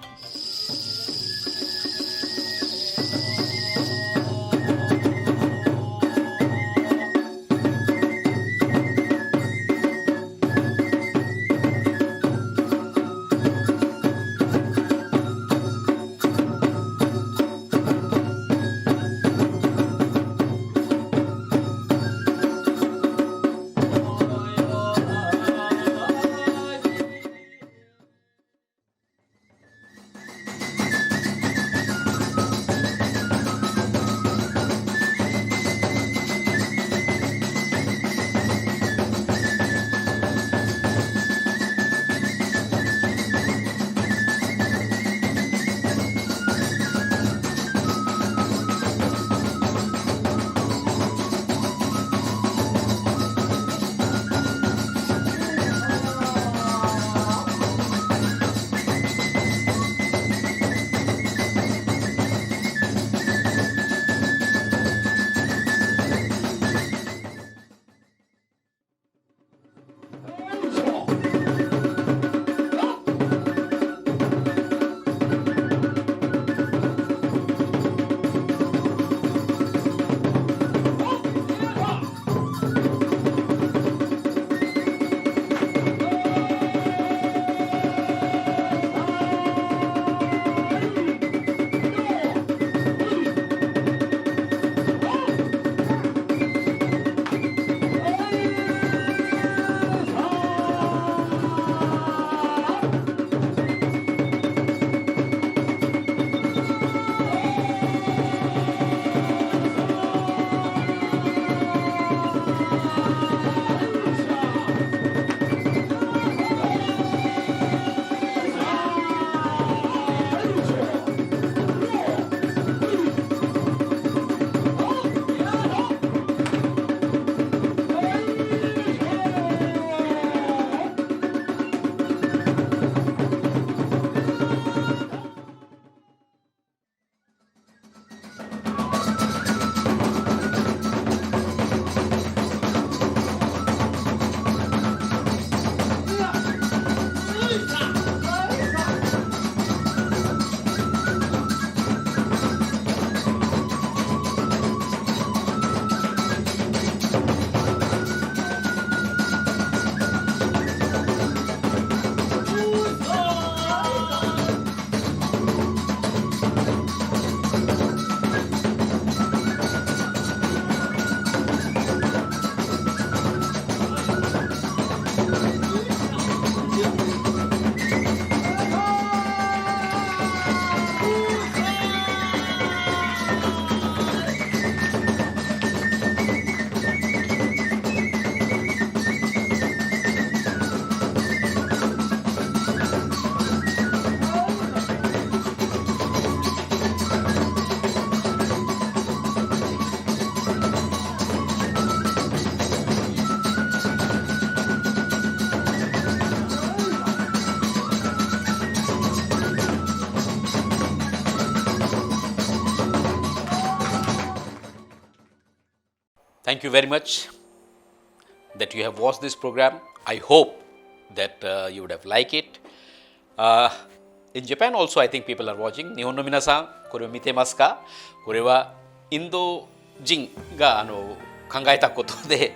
[SPEAKER 4] Thank you very much that you have watched this program. I hope that you would have liked it. In Japan also, I think people are watching. 日本の皆さん、これを見てますか？これはインド人が考えたことで、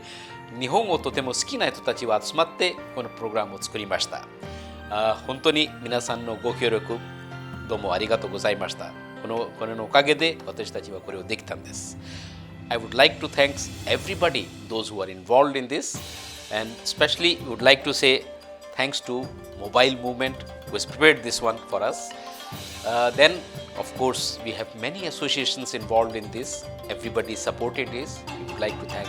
[SPEAKER 4] 日本をとても好きな人たちは集まってこのプログラムを作りました。本当に皆さんのご協力どうもありがとうございました。これのおかげで私たちはこれをできたんです。I would like to thank everybody, those who are involved in this, and especially would like to say thanks to Mobile Movement who has prepared this one for us. Then, of course, we have many associations involved in this. Everybody supported this. We would like to thank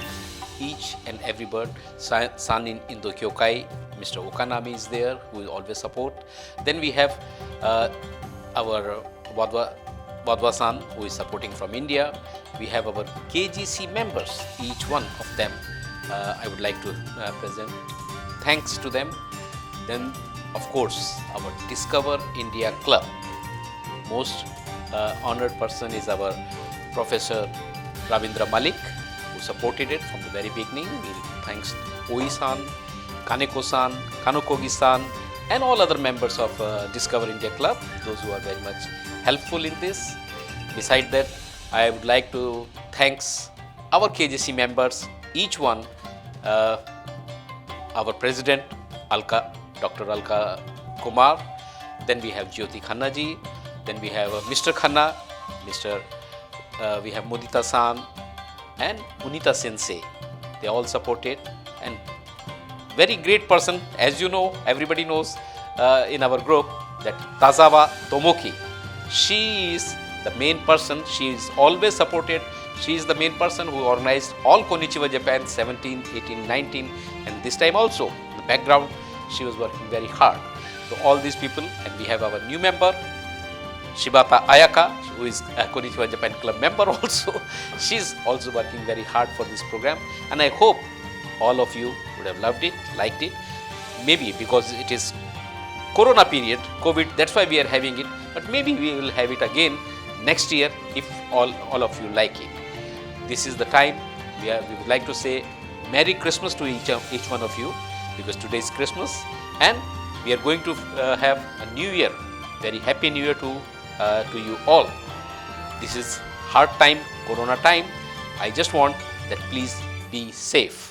[SPEAKER 4] each and every bird. San in Indo Kyokai, Mr. Okanami is there, who will always support. Then we have our Wadhwa-san, who is supporting from India. We have our KGC members, each one of them. I would like to present thanks to them. Then, of course, our Discover India Club. Most honored person is our Professor Rabinder Malik, who supported it from the very beginning. Thanks to Oi-san, Kaneko-san, Kanokogi-san, and all other members of Discover India Club, those who are very much helpful in this. Beside that, I would like to thank our KGC members, each one, our President, Dr.Alka Kumar, then we have Jyoti Khanna ji, then we have Mr. Khanna, we have Mudita-san and Munita Sensei. They all supported, and very great person, as you know, everybody knows in our group, that Tazawa Tomoki. She is the main person, she is always supported. She is the main person who organized all Konnichiwa Japan 17, 18, 19, and this time also, in the background, she was working very hard. So all these people, and we have our new member, Shibata Ayaka, who is a Konnichiwa Japan Club member also. She is also working very hard for this program, and I hope all of you would have loved it, liked it. Maybe because it is Corona period, COVID, that's why we are having it, but maybe we will have it again next year if all of you like it. This is the time we would like to say Merry Christmas to each one of you, because today is Christmas and we are going to have a new year. Very happy new year to you all. This is hard time, Corona time. I just want that please be safe.